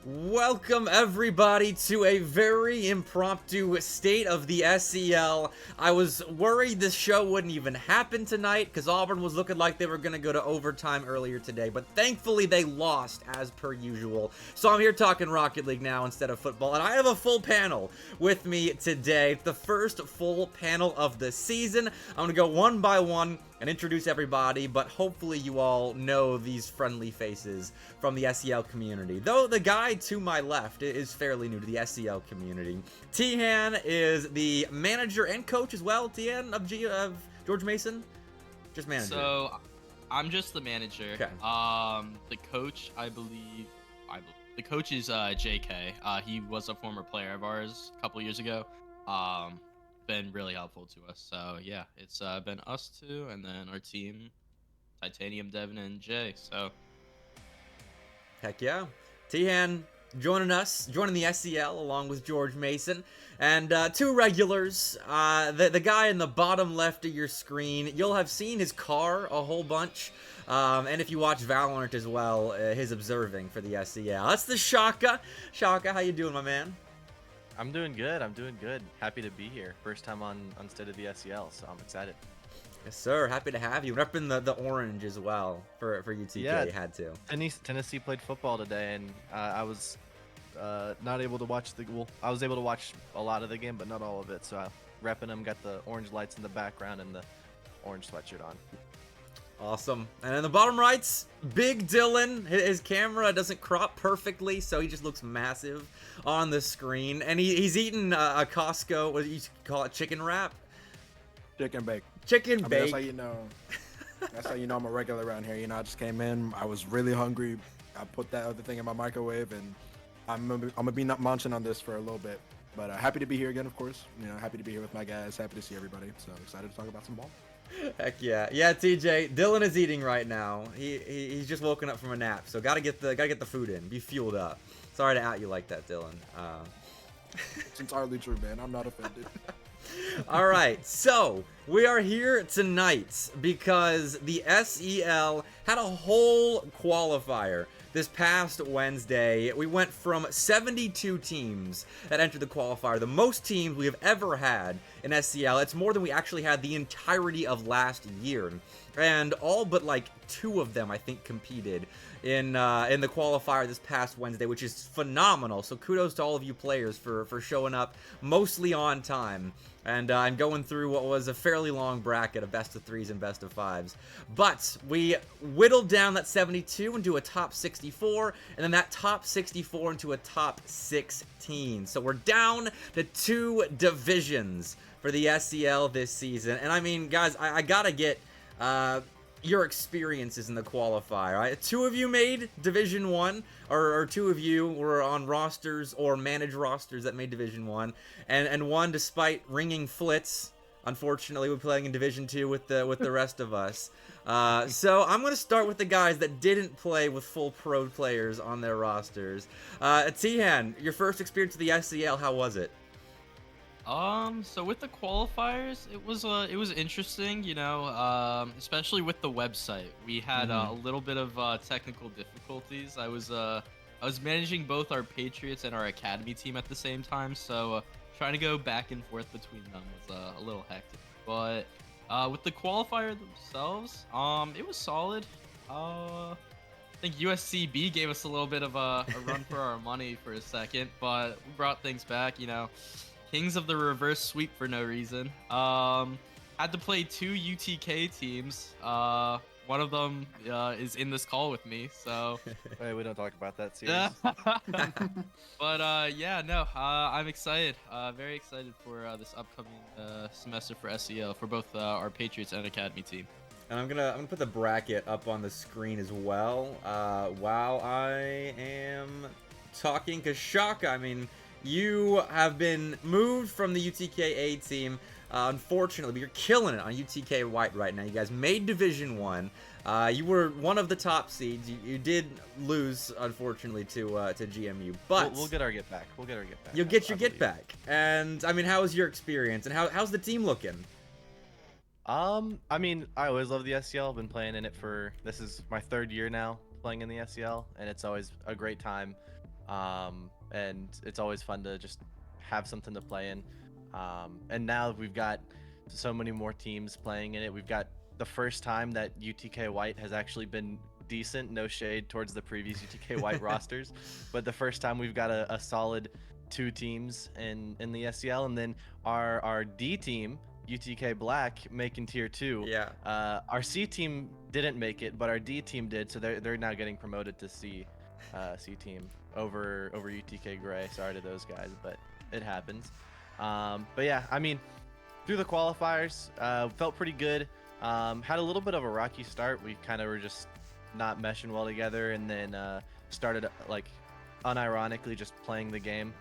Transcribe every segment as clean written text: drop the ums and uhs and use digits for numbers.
Welcome everybody to a very impromptu state of the SEL. I was worried this show wouldn't even happen tonight because Auburn was looking like they were going to go to overtime earlier today, but thankfully they lost as per usual. So I'm here talking Rocket League now instead of football, and I have a full panel with me today. It's the first full panel of the season. I'm going to go one by one and introduce everybody, but hopefully you all know these friendly faces from the SEL community. Though the guy to my left is fairly new to the SEL community. Teeehan is the manager and coach as well, Teeehan, of George Mason? Just manager. So, I'm just the manager. Okay. The coach, I believe the coach is JK. He was a former player of ours a couple years ago. Been really helpful to us. So yeah, it's been us two, and then our team, Titanium, Devin, and Jay. So heck yeah, Teeehan joining the SEL along with George Mason, and two regulars. The guy in the bottom left of your screen, you'll have seen his car a whole bunch. And if you watch Valorant as well, his observing for the SEL. That's the Shaka. Shaka, how you doing, my man? I'm doing good. Happy to be here. First time on State of the SEL, so I'm excited. Yes, sir. Happy to have you. Repping the orange as well for UTK. Yeah, you had to. Tennessee played football today, and I was not able to watch I was able to watch a lot of the game, but not all of it. So I repping them. Got the orange lights in the background and the orange sweatshirt on. Awesome. And in the bottom right's Big Dyln. His camera doesn't crop perfectly, so he just looks massive on the screen. And he's eating a Costco, what do you call it, chicken wrap? Chicken bake. Chicken bake. That's how you know. That's how you know I'm a regular around here. You know, I just came in. I was really hungry. I put that other thing in my microwave, and I'm gonna be not munching on this for a little bit. But happy to be here again, of course. You know, happy to be here with my guys. Happy to see everybody. So excited to talk about some ball. Heck yeah. Yeah, TJ, Dyln is eating right now. He's just woken up from a nap, so gotta get the food in. Be fueled up. Sorry to out you like that, Dyln. It's entirely true, man. I'm not offended. All right, so we are here tonight because the SEL had a whole qualifier this past Wednesday. We went from 72 teams that entered the qualifier, the most teams we have ever had in SEL. It's more than we actually had the entirety of last year. And all but like 2 of them, I think, competed in the qualifier this past Wednesday, which is phenomenal. So kudos to all of you players for showing up mostly on time and going through what was a fairly long bracket of best of 3s and best of 5s. But we whittled down that 72 into a top 64, and then that top 64 into a top 16. So we're down to 2 divisions for the SEL this season. And I mean, guys, I gotta get your experiences in the qualifier. Right? 2 of you made Division 1, or 2 of you were on rosters or managed rosters that made Division 1, and 1, despite ringing flits, unfortunately, we're playing in Division 2 with the rest of us. So I'm going to start with the guys that didn't play with full pro players on their rosters. Teeehan, your first experience with the SEL, how was it? So with the qualifiers, it was interesting, you know, especially with the website. We had a little bit of technical difficulties. I was managing both our Patriots and our Academy team at the same time, so trying to go back and forth between them was a little hectic. But with the qualifier themselves, it was solid. I think USCB gave us a little bit of a run for our money for a second, but we brought things back, you know. Kings of the reverse sweep for no reason. Had to play 2 UTK teams. One of them is in this call with me, so. Hey, we don't talk about that series. But yeah, no, I'm excited. Very excited for this upcoming semester for SEL for both our Patriots and Academy team. And I'm gonna put the bracket up on the screen as well while I am talking, because Shaka, I mean, you have been moved from the UTK A team unfortunately, but you're killing it on UTK White right now. You guys made Division 1. You were one of the top seeds. You did lose, unfortunately, to GMU, but we'll get our get back. We'll get our get back. You'll get your get back. And I mean, how was your experience? And how's the team looking? I mean, I always love the SEL. I've been playing in it this is my 3rd year now playing in the SEL, and it's always a great time. And it's always fun to just have something to play in. And now we've got so many more teams playing in it. We've got the first time that UTK White has actually been decent, no shade towards the previous UTK White rosters, but the first time we've got a solid 2 teams in the SEL, and then our D team, UTK Black, making tier 2. Yeah. Our C team didn't make it, but our D team did, so they're now getting promoted to C team over UTK Gray. Sorry to those guys, but it happens. But yeah, I mean, through the qualifiers, felt pretty good. Had a little bit of a rocky start. We kind of were just not meshing well together, and then started like unironically just playing the game.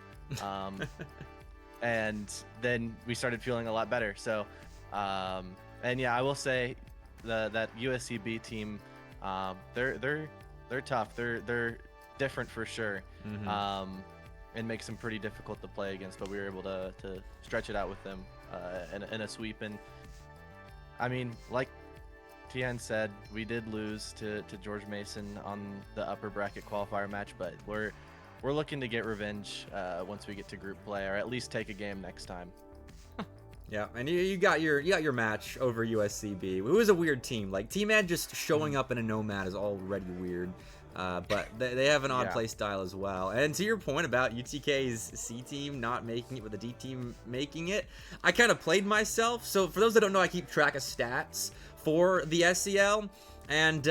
And then we started feeling a lot better. So, and yeah, I will say that USCB team, they're tough. They're different for sure. Mm-hmm. And makes them pretty difficult to play against, but we were able to stretch it out with them in a sweep. And I mean, like Teeehan said, we did lose to George Mason on the upper bracket qualifier match, but we're looking to get revenge once we get to group play, or at least take a game next time. Yeah, and you got your match over USCB. It was a weird team. Like T-Man just showing up in a nomad is already weird. But they have an odd play style as well. And to your point about UTK's C team not making it with the D team making it, I kind of played myself. So for those that don't know, I keep track of stats for the SEL. And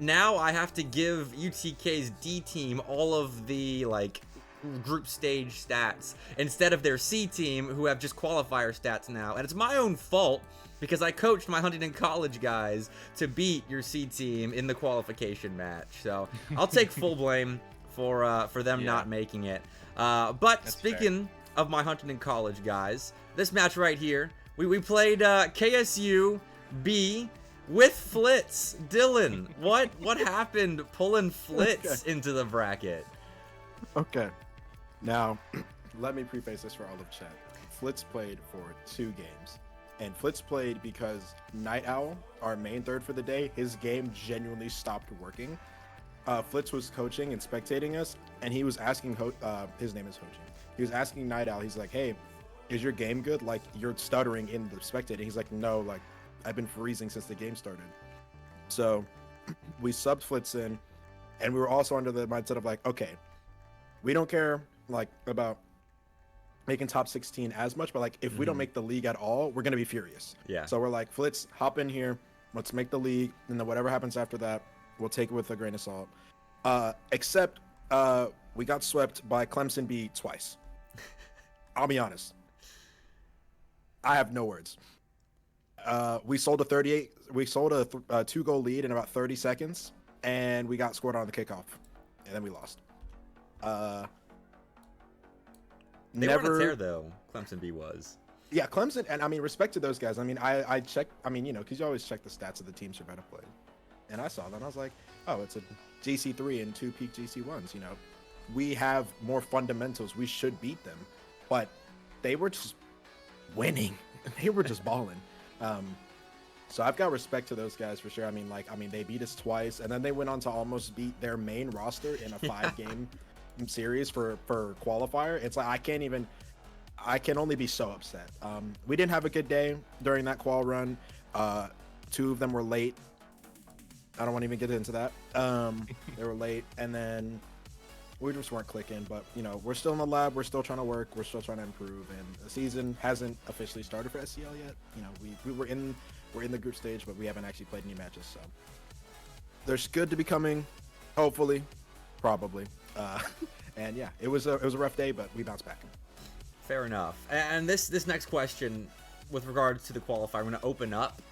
now I have to give UTK's D team all of the like group stage stats instead of their C team, who have just qualifier stats now. And it's my own fault, because I coached my Huntington College guys to beat your C team in the qualification match. So I'll take full blame for them not making it. But that's speaking of my Huntington College guys, this match right here, we played KSU B with Flitz. Dyln, what happened pulling Flitz into the bracket? Okay. Now, let me preface this for all of chat. Flitz played for 2 games. And Flitz played because Night Owl, our main third for the day, his game genuinely stopped working. Flitz was coaching and spectating us, and he was asking, his name is Hoji. He was asking Night Owl, he's like, hey, is your game good? Like, you're stuttering in the spectating. He's like, no, like, I've been freezing since the game started. So we subbed Flitz in, and we were also under the mindset of like, okay, we don't care, like, about making top 16 as much, but like if we don't make the league at all, we're gonna be furious. Yeah. So we're like, Flitz, hop in here, let's make the league, and then whatever happens after that, we'll take it with a grain of salt. Except we got swept by Clemson B twice. I'll be honest, I have no words. We sold a 2-goal lead in about 30 seconds, and we got scored on the kickoff, and then we lost. They were on a tear though. Clemson B was. Yeah, Clemson, and I mean, respect to those guys. I mean, I checked. I mean, you know, because you always check the stats of the teams you're about to play, and I saw that, and I was like, oh, it's a GC3 and 2 peak GC1s. You know, we have more fundamentals. We should beat them, but they were just winning. They were just balling. So I've got respect to those guys for sure. I mean, they beat us twice, and then they went on to almost beat their main roster in a 5-game series for qualifier. It's like I can only be so upset. We didn't have a good day during that qual run. 2 of them were late. I don't want to even get into that. They were late, and then we just weren't clicking. But you know, we're still in the lab. We're still trying to work. We're still trying to improve. And the season hasn't officially started for SEL yet. You know, we're in the group stage, but we haven't actually played any matches. So there's good to be coming, hopefully, probably. And yeah, it was a rough day, but we bounced back. Fair enough. And this next question, with regards to the qualifier, I'm going to open up.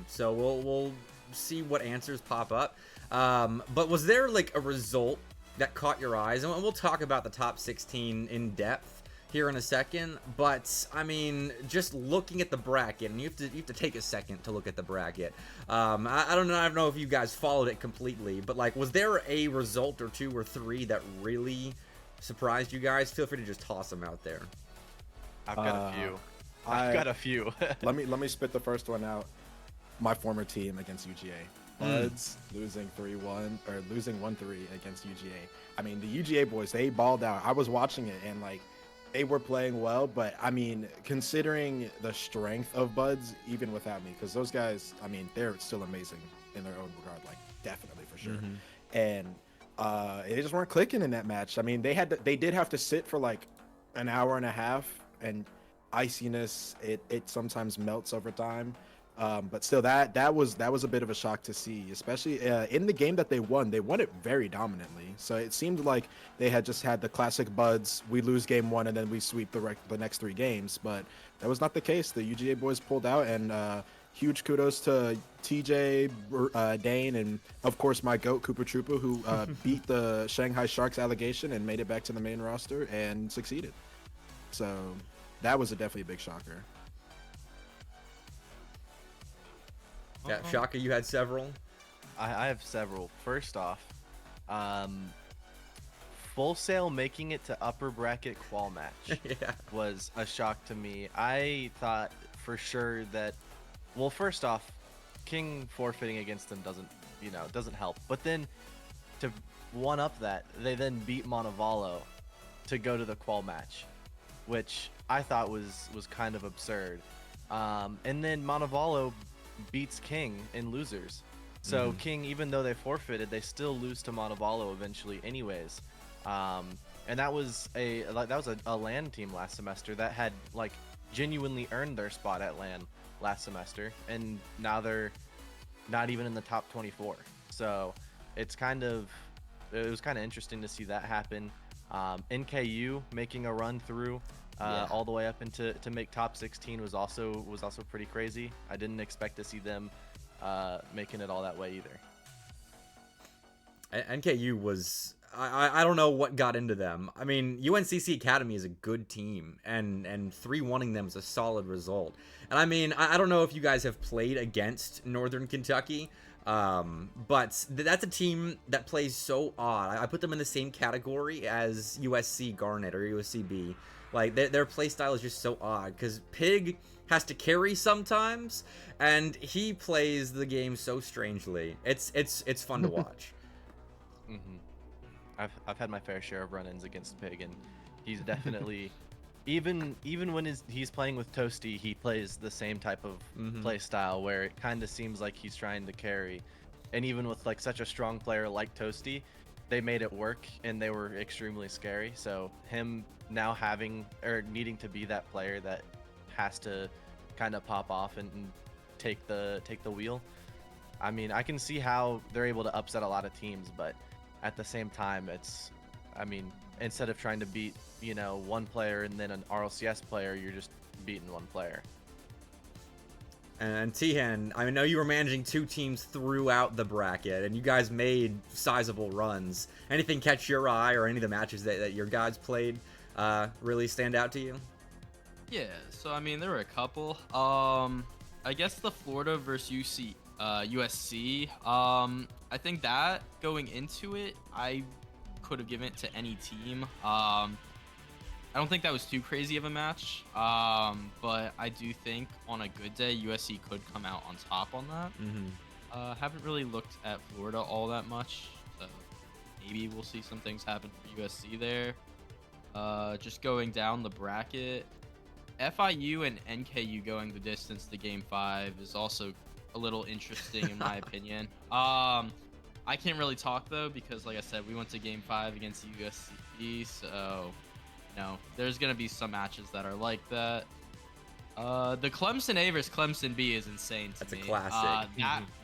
So we'll see what answers pop up. But was there like a result that caught your eyes? And we'll talk about the top 16 in depth here in a second, but I mean, just looking at the bracket, and you have to take a second to look at the bracket. I don't know if you guys followed it completely, but like, was there a result or 2 or 3 that really surprised you guys? Feel free to just toss them out there. I've got a few. I've got a few. let me spit the first one out. My former team against UGA. Buds losing 3-1 or losing 1-3 against UGA. I mean, the UGA boys, they balled out. I was watching it and like they were playing well, but I mean, considering the strength of Buds, even without me, because those guys, I mean, they're still amazing in their own regard, like definitely for sure. And they just weren't clicking in that match. I mean, they did have to sit for like an hour and a half, and iciness it sometimes melts over time. But still, that was a bit of a shock to see, especially in the game that they won it very dominantly. So it seemed like they had just had the classic Buds, we lose game 1 and then we sweep the next 3 games, but that was not the case. The UGA boys pulled out, and huge kudos to TJ, Dane, and of course my goat Koopa Troopa, who beat the Shanghai Sharks allegation and made it back to the main roster and succeeded. So that was definitely a big shocker. Yeah, Shaka, you had several. I have several. First off, Full Sail making it to upper bracket qual match was a shock to me. I thought for sure that, well, first off, King forfeiting against them doesn't help. But then to one up that, they then beat Montevallo to go to the qual match, which I thought was kind of absurd. And then Montevallo beats King in losers. So King, even though they forfeited, they still lose to Montevallo eventually anyways. And that was a LAN team last semester that had like genuinely earned their spot at LAN last semester, and now they're not even in the top 24. So it was kind of interesting to see that happen. NKU making a run through all the way up into to make top 16 was also pretty crazy. I didn't expect to see them making it all that way either. NKU was, I don't know what got into them. I mean, UNCC Academy is a good team, and 3-1ing them is a solid result. And I mean, I don't know if you guys have played against Northern Kentucky, but that's a team that plays so odd. I put them in the same category as USC Garnet or USCB. Like, their play style is just so odd, because Pig has to carry sometimes, and he plays the game so strangely. It's fun to watch. I've had my fair share of run-ins against Pig, and he's definitely even when he's playing with Toasty, he plays the same type of play style where it kind of seems like he's trying to carry. And even with like such a strong player like Toasty, they made it work, and they were extremely scary. So him now having or needing to be that player that has to kind of pop off and take the wheel. I mean, I can see how they're able to upset a lot of teams, but at the same time, instead of trying to beat, one player and then an RLCS player, you're just beating one player. And Teeehan, I know you were managing 2 teams throughout the bracket, and you guys made sizable runs. Anything catch your eye, or any of the matches that your guys played really stand out to you? Yeah, so I mean, there were a couple. I guess the Florida versus USC. I think that going into it, I could have given it to any team. I don't think that was too crazy of a match, but I do think on a good day, USC could come out on top on that. Haven't really looked at Florida all that much, so maybe we'll see some things happen for USC there. Just going down the bracket, FIU and NKU going the distance to Game 5 is also a little interesting in my opinion. I can't really talk though, because like I said, we went to Game 5 against USC, so there's gonna be some matches that are like that. The Clemson A versus Clemson B is insane to me. That's a classic.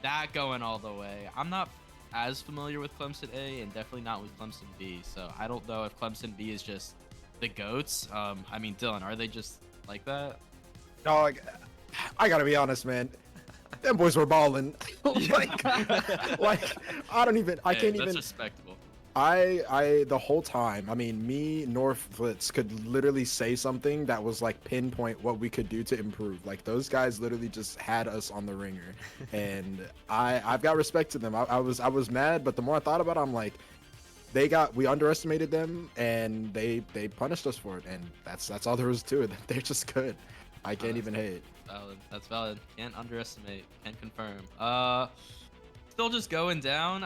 That going all the way. I'm not as familiar with Clemson A, and definitely not with Clemson B, so I don't know if Clemson B is just the GOATs. I mean, Dyln, are they just like that? No, I gotta be honest, man. Them boys were balling. I can't even. That's respectable. I the whole time, I mean, me nor Flitz could literally say something that was like pinpoint what we could do to improve. Like those guys literally just had us on the ringer, and I've got respect to them. I was mad, but the more I thought about it, I'm like, we underestimated them, and they punished us for it, and that's all there was to it. They're just good. I can't even hate. Valid. That's valid. Can't underestimate. Can confirm. Still just going down.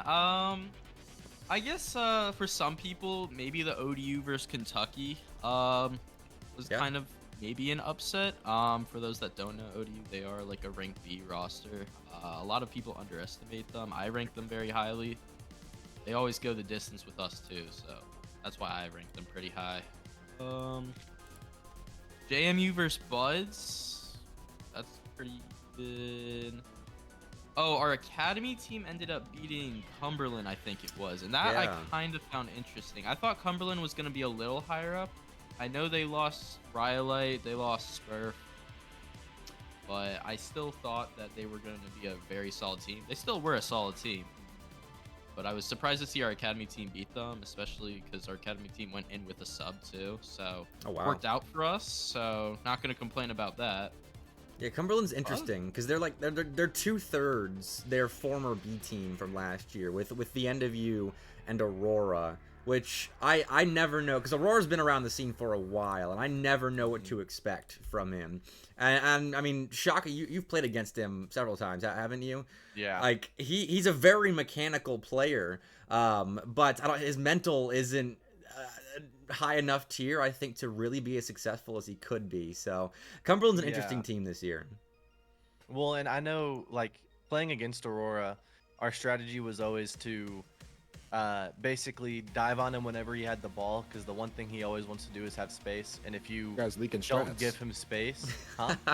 I guess for some people, maybe the ODU versus Kentucky was kind of maybe an upset. For those that don't know, ODU, they are like a ranked B roster. A lot of people underestimate them. I rank them very highly. They always go the distance with us too, so that's why I rank them pretty high. JMU versus Buds. That's pretty good. Oh, our academy team ended up beating Cumberland, I think it was. And that I kind of found interesting. I thought Cumberland was going to be a little higher up. I know they lost Rhyolite, they lost Spurf. But I still thought that they were going to be a very solid team. They still were a solid team. But I was surprised to see our academy team beat them, especially because our academy team went in with a sub too. So it worked out for us. So not going to complain about that. Yeah, Cumberland's interesting because they're 2/3 their former B team from last year with the End of You and Aurora, which I never know because Aurora's been around the scene for a while and I never know what to expect from him. And I mean, Shaka, you've played against him several times, haven't you? Yeah. Like he's a very mechanical player, but his mental isn't high enough tier, I think, to really be as successful as he could be. So Cumberland's an interesting team this year. Well, and I know, like, playing against Aurora, our strategy was always to basically dive on him whenever he had the ball, because the one thing he always wants to do is have space, and if you Guys leaking don't strats. give him space,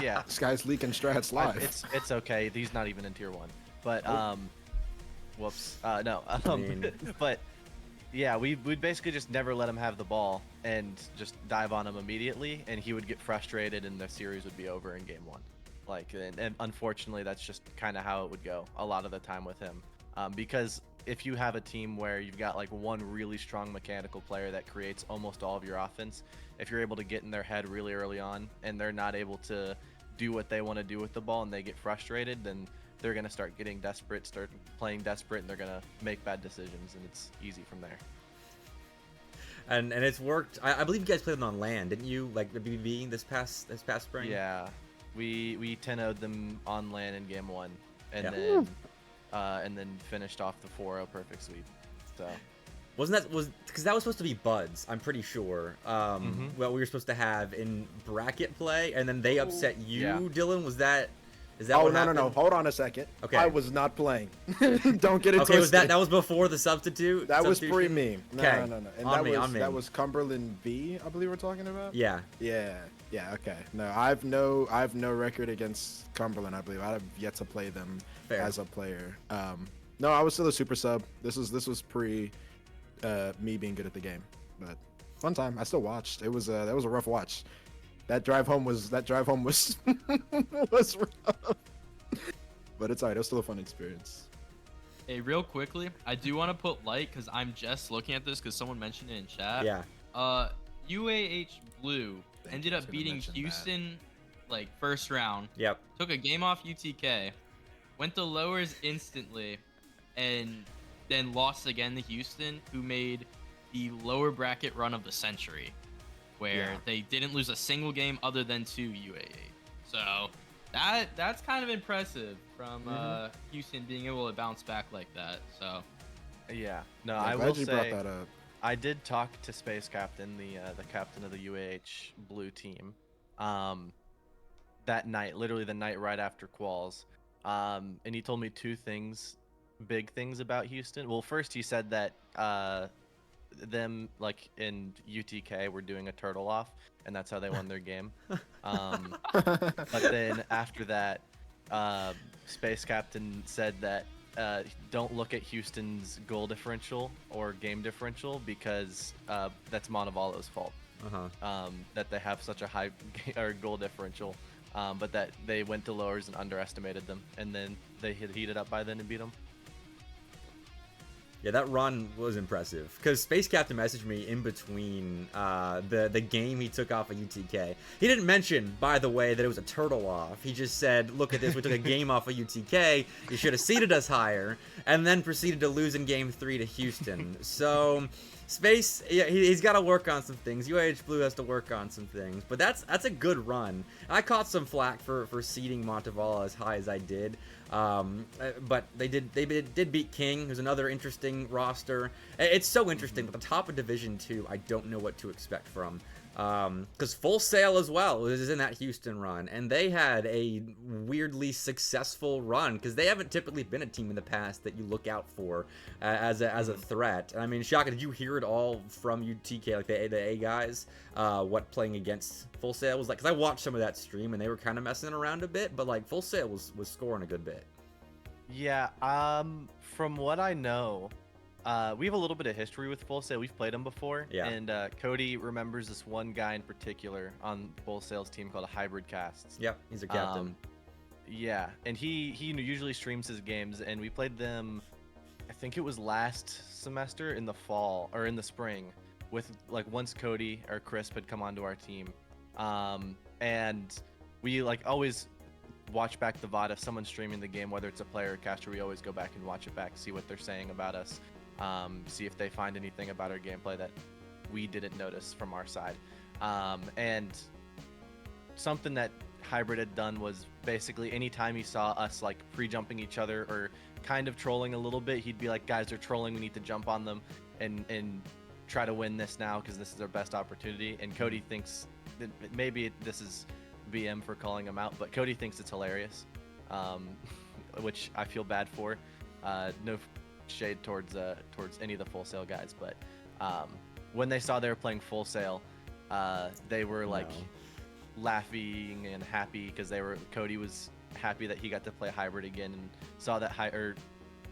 yeah, This guy's leaking strats live. it's okay. He's not even in tier 1, but whoops, no, but yeah, we'd basically just never let him have the ball and just dive on him immediately, and he would get frustrated, and the series would be over in game 1. Like, and unfortunately, that's just kind of how it would go a lot of the time with him, because if you have a team where you've got like one really strong mechanical player that creates almost all of your offense, if you're able to get in their head really early on and they're not able to do what they want to do with the ball and they get frustrated, then they're going to start getting desperate, start playing desperate, and they're going to make bad decisions, and it's easy from there. And it's worked. I believe you guys played them on land, didn't you? Like the BBB this past spring? Yeah. We 10-0'd them on land in game 1, and then finished off the 4-0 perfect sweep. So because that was supposed to be Buds, I'm pretty sure. What we were supposed to have in bracket play, and then they upset you, Dyln. Is that what happened? No. Hold on a second. Okay. I was not playing. Don't get it Okay, twisted. that was before the substitute? That was pre-me. Okay. No. And On me. that was Cumberland B, I believe we're talking about? Yeah. Yeah, okay. No, I've no record against Cumberland, I believe. I have yet to play them as a player. No, I was still a super sub. This was pre me being good at the game. But fun time. I still watched. That was a rough watch. That drive home was was rough. But it's alright. It was still a fun experience. Hey, real quickly, I do want to put light because I'm just looking at this because someone mentioned it in chat. Yeah. UAH Blue ended up beating Houston like first round. Yep. Took a game off UTK, went to lowers instantly, and then lost again to Houston, who made the lower bracket run of the century, where they didn't lose a single game other than to UAA. So that's kind of impressive from Houston being able to bounce back like that. So yeah, no, Yeah, I glad will you say brought that up. I did talk to Space Captain, the captain of the UAH Blue team, that night, literally the night right after quals, and he told me two big things about Houston. Well, first he said that them, like in UTK, were doing a turtle off, and that's how they won their game. But then after that, Space Captain said that don't look at Houston's goal differential or game differential because that's Montevalo's fault. That they have such a high goal differential, but that they went to lowers and underestimated them, and then they had heated up by then and beat them. Yeah, that run was impressive because Space Captain messaged me in between the game he took off of UTK. He didn't mention, by the way, that it was a turtle off. He just said, look at this, we took a game off of UTK. You should have seeded us higher, and then proceeded to lose in game 3 to Houston. So Space, yeah, he's got to work on some things. UAH Blue has to work on some things, but that's a good run. I caught some flack for seeding Montevala as high as I did. But they did beat King, who's another interesting roster. It's so interesting. At the top of Division 2, I don't know what to expect from. Because Full Sail as well is in that Houston run, and they had a weirdly successful run because they haven't typically been a team in the past that you look out for as a threat. I mean, Shaka, did you hear it all from UTK, like the A guys, what playing against Full Sail was like? Because I watched some of that stream and they were kind of messing around a bit, but like Full Sail was scoring a good bit. Yeah, from what I know, we have a little bit of history with Full Sail. We've played them before. Yeah. And Cody remembers this one guy in particular on Full Sail's team called Hybrid Casts. Yep, he's a captain. Yeah, and he usually streams his games, and we played them, I think it was last semester in the fall, or in the spring, with like once Cody or Crisp had come onto our team. And we like always watch back the VOD if someone's streaming the game, whether it's a player or caster. We always go back and watch it back, see what they're saying about us, see if they find anything about our gameplay that we didn't notice from our side. And something that Hybrid had done was basically anytime he saw us like pre-jumping each other or kind of trolling a little bit, he'd be like, guys, they're trolling, we need to jump on them and try to win this now because this is our best opportunity. And Cody thinks that maybe this is VM for calling him out, but Cody thinks it's hilarious, which I feel bad for. No shade towards any of the Full Sail guys, but when they saw they were playing Full Sail, they were like laughing and happy because Cody was happy that he got to play Hybrid again and saw that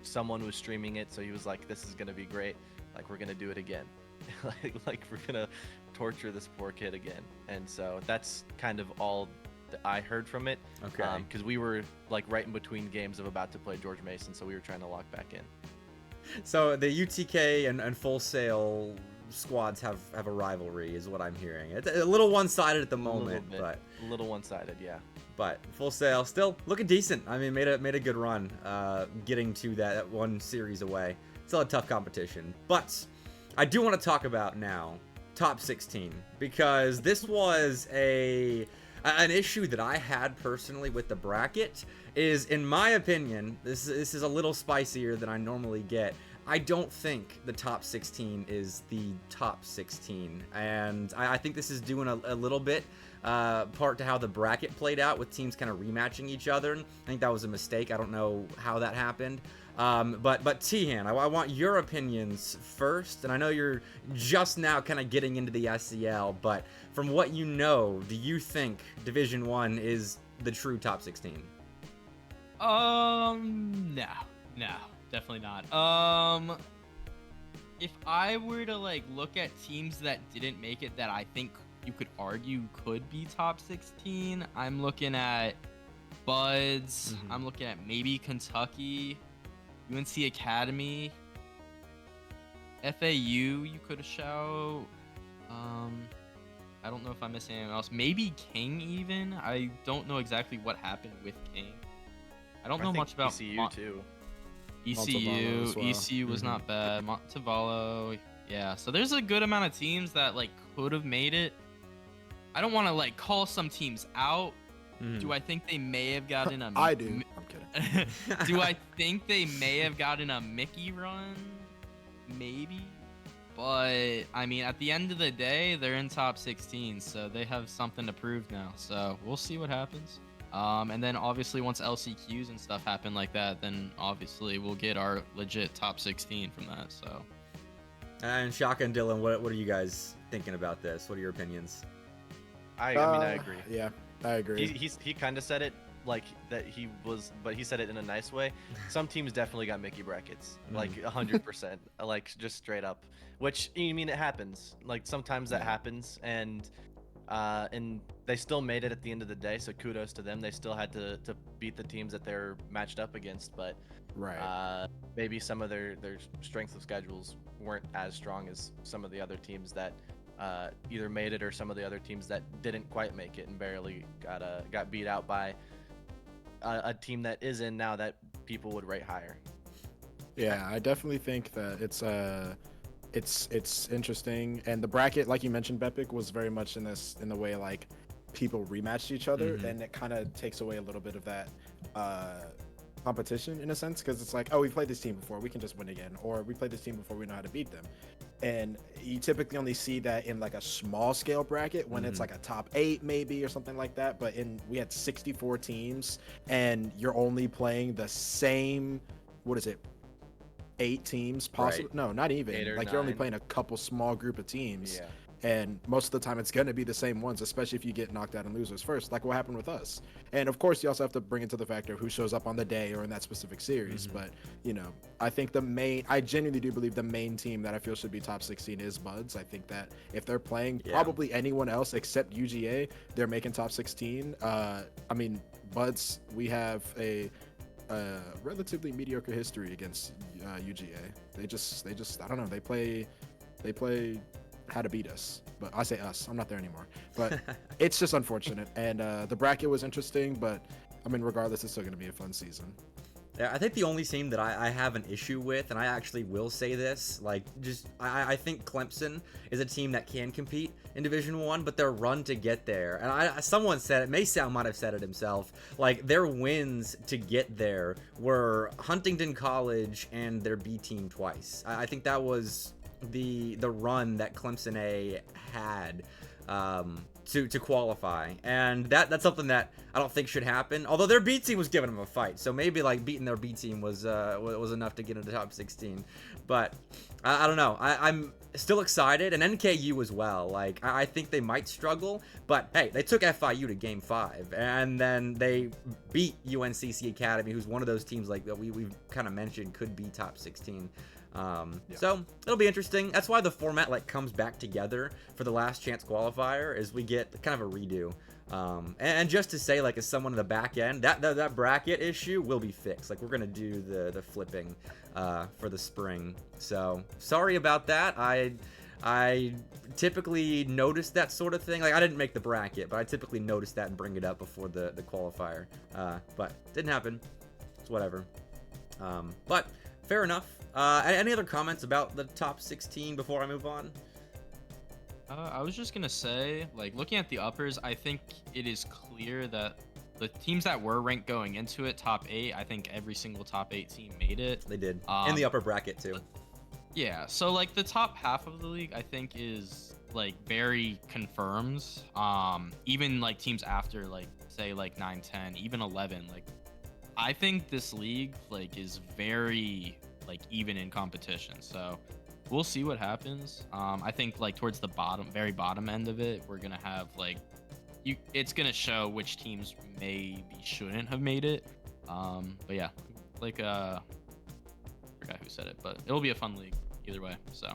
someone was streaming it, so he was like, this is gonna be great, like we're gonna do it again. like we're gonna torture this poor kid again. And so that's kind of all that I heard from it. Okay. Because we were like right in between games of about to play George Mason, so we were trying to lock back in. So the UTK and Full Sail squads have a rivalry, is what I'm hearing. It's a little one-sided at the moment, but a little one-sided, yeah. But Full Sail still looking decent. I mean, made a good run, getting to that one series away. Still a tough competition, but I do want to talk about now top 16, because this was an issue that I had personally with the bracket. Is, in my opinion, this is a little spicier than I normally get. I don't think the top 16 is the top 16, and I think this is doing a little bit part to how the bracket played out with teams kind of rematching each other. I think that was a mistake. I don't know how that happened. But Teeehan, I want your opinions first, and I know you're just now kind of getting into the SEL, but from what you know, do you think Division 1 is the true top 16? No, definitely not. If I were to like look at teams that didn't make it that I think you could argue could be top 16, I'm looking at Buds, I'm looking at maybe Kentucky, UNC Academy, FAU you could shout. I don't know if I'm missing anyone else. Maybe King even. I don't know exactly what happened with King. I don't know much about ECU too. ECU was not bad. Montevallo, yeah. So there's a good amount of teams that like could have made it. I don't want to like call some teams out. Do I think they may have gotten a? I do. I'm kidding. Do I think they may have gotten a Mickey run? Maybe. But I mean, at the end of the day, they're in top 16, so they have something to prove now. So we'll see what happens. And then obviously once LCQs and stuff happen like that, then obviously we'll get our legit top 16 from that. So. And Shaka and Dyln, what are you guys thinking about this? What are your opinions? I mean, I agree. Yeah, I agree. He kind of said it like that he was, but he said it in a nice way. Some teams definitely got Mickey brackets, like 100%, like just straight up. Which, I mean, it happens. Like sometimes that happens, and they still made it at the end of the day. So kudos to them. They still had to beat the teams that they're matched up against. But right. maybe some of their strength of schedules weren't as strong as some of the other teams that either made it, or some of the other teams that didn't quite make it and barely got beat out by a team that is in now that people would rate higher. Yeah, I definitely think that it's interesting, and the bracket, like you mentioned, Bepic, was very much in the way like people rematched each other, and it kind of takes away a little bit of that competition in a sense, because it's like, oh, we played this team before, we can just win again, or we played this team before, we know how to beat them. And you typically only see that in like a small scale bracket when it's like a top 8 maybe or something like that, but we had 64 teams and you're only playing the same, what is it, 8 teams possible? Right. No, not even. 8 or Like you're only 9. playing a couple small group of teams. Yeah. And most of the time it's going to be the same ones, especially if you get knocked out and losers first, like what happened with us. And of course, you also have to bring into the factor of who shows up on the day or in that specific series. But, I think I genuinely do believe the main team that I feel should be top 16 is Buds. I think that if they're playing probably anyone else except UGA, they're making top 16. Buds, we have a relatively mediocre history against UGA. They just I don't know, they play how to beat us, but I say us, I'm not there anymore, but it's just unfortunate. And the bracket was interesting, but regardless, it's still going to be a fun season. Yeah, I think the only team that I have an issue with, and I actually will say this, I think Clemson is a team that can compete in Division 1, but their run to get there, and someone said it, Maysal might have said it himself, like their wins to get there were Huntington College and their B team twice. I think that was the run that Clemson A had to qualify, and that's something that I don't think should happen. Although their B team was giving them a fight, so maybe like beating their B team was enough to get into the top 16. But I don't know. I'm still excited, and NKU as well. Like I think they might struggle, but hey, they took FIU to Game 5, and then they beat UNCC Academy, who's one of those teams like that we've kind of mentioned could be top 16. So it'll be interesting. That's why the format comes back together for the last chance qualifier, is we get kind of a redo. And just to say, as someone in the back end, that bracket issue will be fixed. We're gonna do the flipping for the spring. So sorry about that. I typically notice that sort of thing. I didn't make the bracket, but I typically notice that and bring it up before the qualifier. But didn't happen. It's whatever. But fair enough. Any other comments about the top 16 before I move on? I was just gonna say, looking at the uppers, I think it is clear that the teams that were ranked going into it, top 8, I think every single top 8 team made it. They did. In the upper bracket too. Yeah, so the top half of the league, I think, is very confirmed. Even teams after say 9, 10, even 11. I think this league is very even in competition. So we'll see what happens. I think towards the very bottom end of it, we're gonna have it's gonna show which teams maybe shouldn't have made it. But yeah, I forgot who said it, but it'll be a fun league either way. So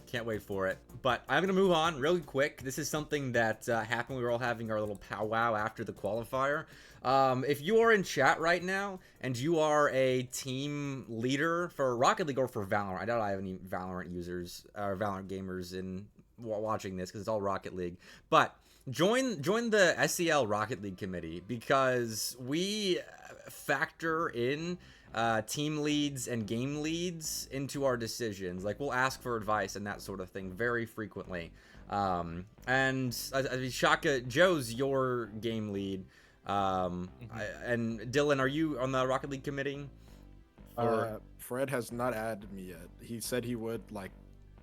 can't wait for it. But I'm gonna move on really quick. This is something that happened. We were all having our little powwow after the qualifier. If you are in chat right now and you are a team leader for Rocket League or for Valorant, I doubt I have any Valorant users or Valorant gamers while watching this because it's all Rocket League. But join the SEL Rocket League committee, because we factor in team leads and game leads into our decisions. We'll ask for advice and that sort of thing very frequently. And Shaka, Joe's your game lead. And Dyln, are you on the Rocket League committee? Fred has not added me yet. He said he would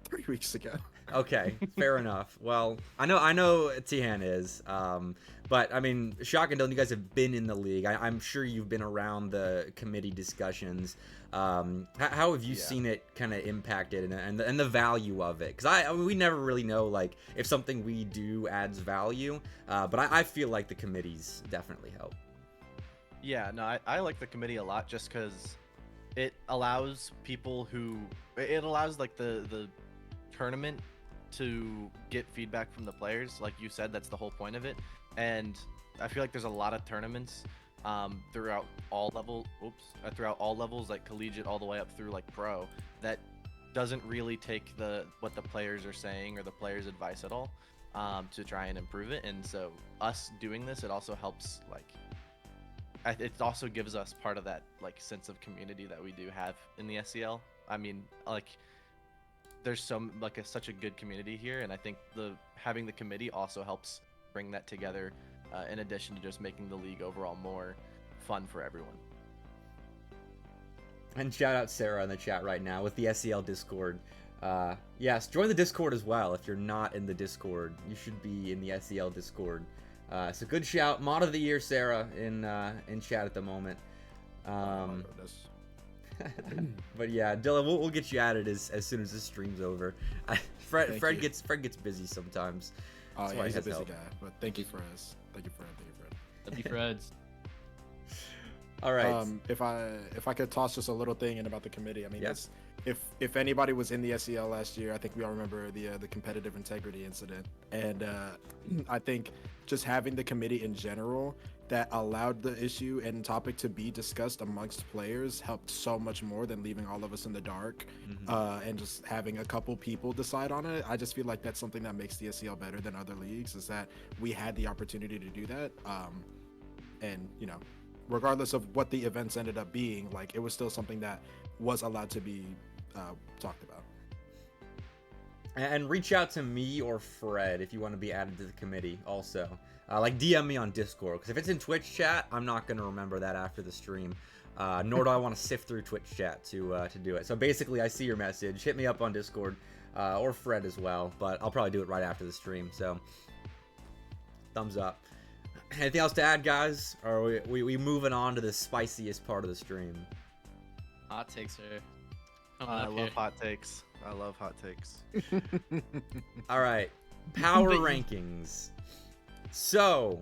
3 weeks ago. Okay, fair enough. Well, I know Teeehan is, but Shaka and Dyln, you guys have been in the league. I'm sure you've been around the committee discussions. How have you seen it kind of impacted and the value of it? Because we never really know if something we do adds value, but I feel like the committees definitely help. Yeah, no, I like the committee a lot just because it allows it allows the tournament to get feedback from the players. Like you said, that's the whole point of it. And I feel like there's a lot of tournaments throughout all levels, like collegiate all the way up through like pro, that doesn't really take what the players are saying or the players' advice at all, to try and improve it. And so us doing this, it also helps, like, it also gives us part of that like sense of community that we do have in the SEL. I mean, like, there's such a good community here, and I think having the committee also helps bring that together, in addition to just making the league overall more fun for everyone. And shout out Sarah in the chat right now with the SEL Discord. Yes, join the Discord as well. If you're not in the Discord, you should be in the SEL Discord. So good shout, mod of the year, Sarah, in chat at the moment. But yeah, Dylan, we'll get you added as soon as this stream's over. Fred gets busy sometimes. Oh That's yeah, why he's he a busy has guy. But thank you, Fred. Thank you, Fred. That'd be Fred's. All right. If I could toss just a little thing in about the committee, I mean, Yes. if anybody was in the SEL last year, I think we all remember the competitive integrity incident, and I think just having the committee in general that allowed the issue and topic to be discussed amongst players helped so much more than leaving all of us in the dark, and just having a couple people decide on it. I just feel like that's something that makes the SEL better than other leagues, is that we had the opportunity to do that, and you know, regardless of what the events ended up being, like, it was still something that was allowed to be talked about. And reach out to me or Fred if you want to be added to the committee also. Like, DM me on Discord, because if it's in Twitch chat, I'm not going to remember that after the stream. Nor do I want to sift through Twitch chat to do it. So basically, I see your message. Hit me up on Discord, or Fred as well, but I'll probably do it right after the stream. So, thumbs up. Anything else to add, guys? Or are we moving on to the spiciest part of the stream? Hot takes are I love hot takes. All right, power rankings. So,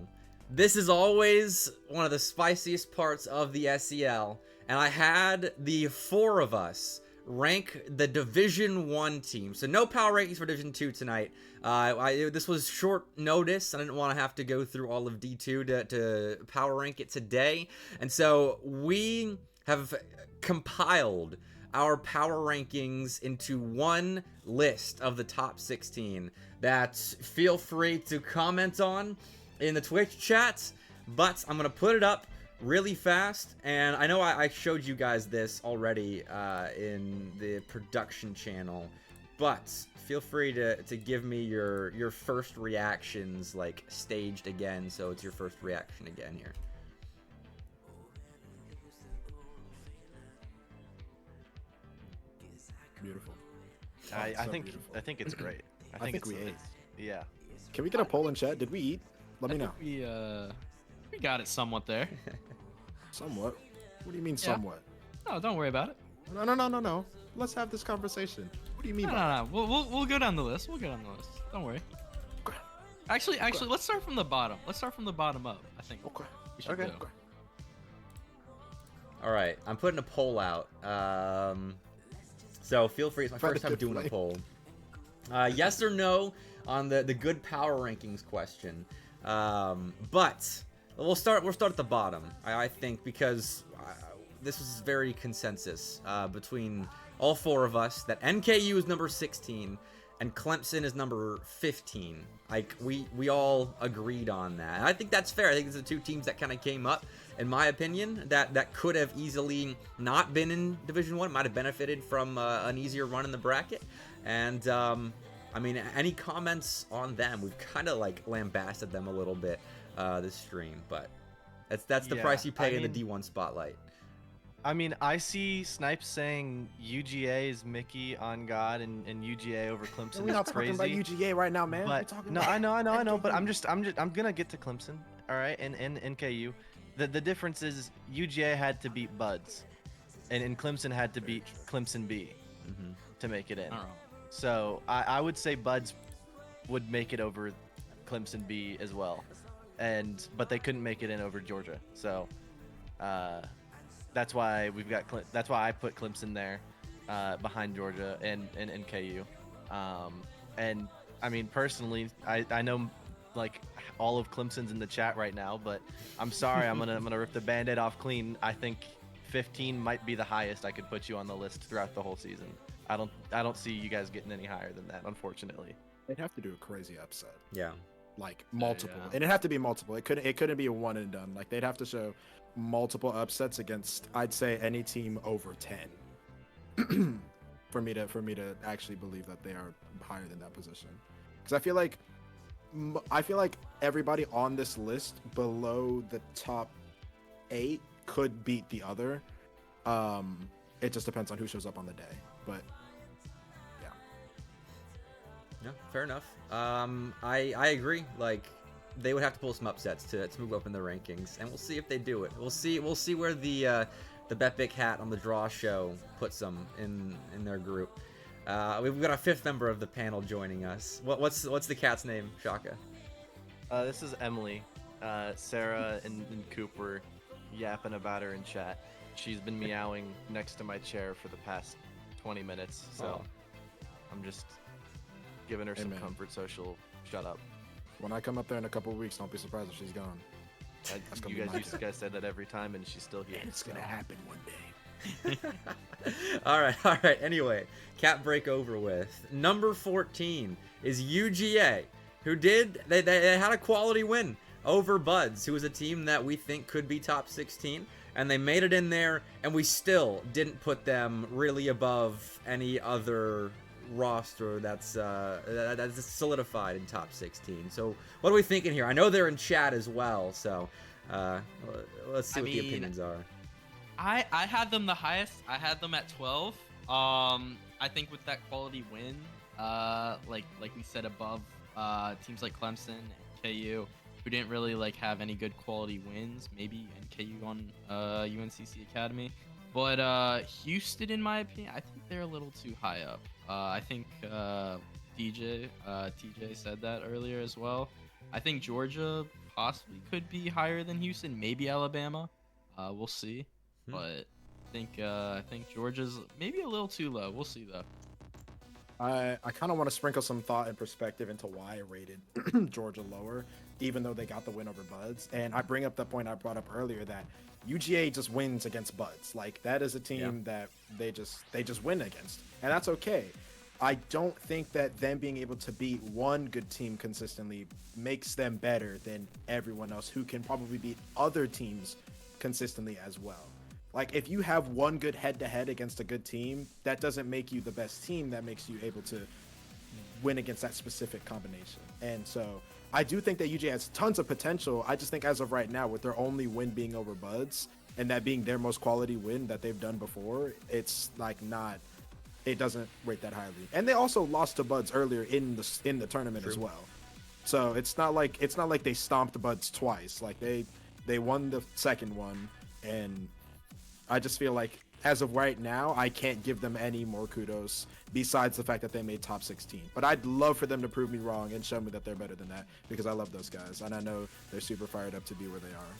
this is always one of the spiciest parts of the SEL, and I had the four of us rank the Division 1 team. So no power rankings for Division 2 tonight. This was short notice. I didn't want to have to go through all of D2 to power rank it today. And so we have compiled our power rankings into one list of the top 16 that feel free to comment on in the Twitch chat, but I'm going to put it up really fast, and I know I showed you guys this already in the production channel, but feel free to give me your first reactions, like, staged again, so it's your first reaction again here. Beautiful. I think it's great. I think we ate. Yeah. Can we get a poll in chat? Did we eat? Let me know. We got it somewhat there. Somewhat. What do you mean somewhat? No, don't worry about it. No. Let's have this conversation. What do you mean? No. We'll go down the list. Don't worry. Actually, let's start from the bottom. Let's start from the bottom up. I think. Okay. We should go. All right, I'm putting a poll out. So feel free. It's my first time doing a poll. Yes or no on the good power rankings question. But we'll start at the bottom. I think, because this was very consensus between all four of us that NKU is number 16 and Clemson is number 15. Like, we all agreed on that. And I think that's fair. I think it's the two teams that kind of came up, in my opinion, that could have easily not been in Division 1, might have benefited from an easier run in the bracket. And I mean, any comments on them? We've kind of like lambasted them a little bit this stream, but that's the price you pay in the D1 spotlight. I mean, I see Snipes saying UGA is Mickey on God and UGA over Clemson. We're not talking about UGA right now, man. But no, I know, but I'm gonna get to Clemson, all right, and NKU. The difference is UGA had to beat Buds, and Clemson had to beat Clemson B to make it in. So I would say Buds would make it over Clemson B as well, but they couldn't make it in over Georgia. So that's why I put Clemson there behind Georgia and NKU. And I mean, personally, I know like all of Clemson's in the chat right now, but I'm sorry. I'm gonna rip the Band-Aid off clean. I think 15 might be the highest I could put you on the list throughout the whole season. I don't see you guys getting any higher than that, unfortunately. They'd have to do a crazy upset. Yeah. Like multiple, Yeah. and it'd have to be multiple. It couldn't be a one and done. Like they'd have to show multiple upsets against, I'd say, any team over 10 for me to actually believe that they are higher than that position. Because I feel like everybody on this list below the top 8 could beat the other. It just depends on who shows up on the day. But Yeah, fair enough. I agree. Like, they would have to pull some upsets to move up in the rankings, and we'll see if they do it. We'll see where the Bet Big Hat on the Draw show puts them in their group. We've got a 5th member of the panel joining us. What's the cat's name, Shaka? This is Emily. Sarah and Coop were yapping about her in chat. She's been meowing next to my chair for the past 20 minutes, so I'm just giving her some Amen. comfort so she'll shut up. when I come up there in a couple of weeks, don't be surprised if she's gone. That's gonna You be my guys say that every time, and she's still here. And it's gonna happen one day. all right. Anyway, cat break over with. Number 14 is UGA, who they had a quality win over Buds, who was a team that we think could be top 16, and they made it in there, and we still didn't put them really above any other roster that's solidified in top 16. So what are we thinking here? I know they're in chat as well, so let's see what the opinions are. I had them the highest. I had them at 12. I think with that quality win, like we said above, teams like Clemson and KU, who didn't really have any good quality wins, maybe and KU on UNCC Academy, but Houston, in my opinion, I think they're a little too high up. I think TJ said that earlier as well. I think Georgia possibly could be higher than Houston, maybe Alabama. We'll see. But I think Georgia's maybe a little too low. We'll see though. I kind of want to sprinkle some thought and perspective into why I rated Georgia lower, even though they got the win over Buds. And I bring up the point I brought up earlier that UGA just wins against Buds. Like, that is a team that they just win against, and that's okay. I don't think that them being able to beat one good team consistently makes them better than everyone else who can probably beat other teams consistently as well. Like, if you have one good head-to-head against a good team, that doesn't make you the best team. That makes you able to win against that specific combination. And so I do think that UGA has tons of potential. I just think as of right now, with their only win being over Buds, and that being their most quality win that they've done before, it's like not, it doesn't rate that highly. And they also lost to Buds earlier in the tournament as well. So it's not like they stomped Buds twice. Like, they won the second one, and I just feel like as of right now, I can't give them any more kudos besides the fact that they made top 16. But I'd love for them to prove me wrong and show me that they're better than that, because I love those guys and I know they're super fired up to be where they are.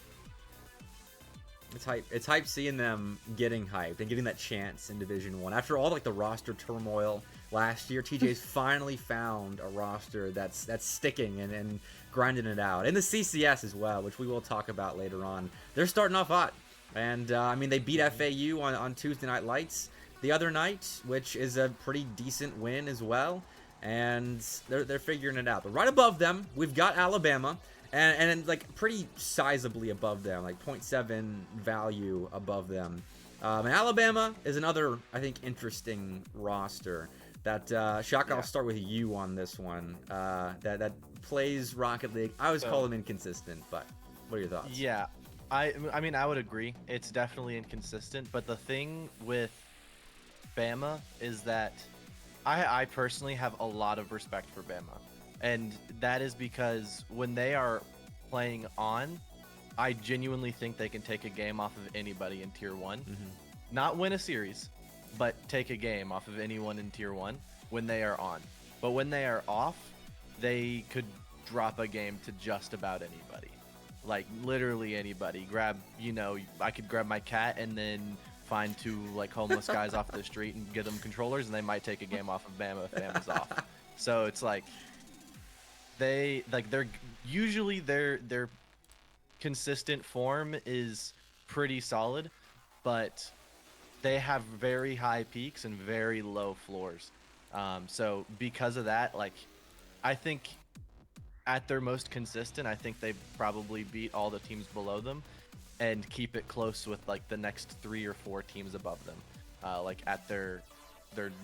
It's hype. It's hype seeing them getting hyped and getting that chance in Division 1. After all the roster turmoil last year, TJ's finally found a roster that's sticking and grinding it out. And the CCS as well, which we will talk about later on. They're starting off hot. And they beat FAU on Tuesday Night Lights the other night, which is a pretty decent win as well. And they're figuring it out. But right above them, we've got Alabama, and pretty sizably above them, 0.7 value above them. And Alabama is another, I think, interesting roster. That Shaka, I'll start with you on this one. That plays Rocket League. I always call them inconsistent, but what are your thoughts? Yeah. I mean, I would agree. It's definitely inconsistent, but the thing with Bama is that I personally have a lot of respect for Bama, and that is because when they are playing on, I genuinely think they can take a game off of anybody in Tier 1. Not win a series, but take a game off of anyone in Tier 1 when they are on. But when they are off, they could drop a game to just about anybody. Like, literally anybody. I could grab my cat and then find two homeless guys off the street and give them controllers, and they might take a game off of Bama if Bama's off. So it's like, they're usually their consistent form is pretty solid, but they have very high peaks and very low floors. So because of that, like, I think at their most consistent, I think they probably beat all the teams below them and keep it close with like the next 3 or 4 teams above them, like at their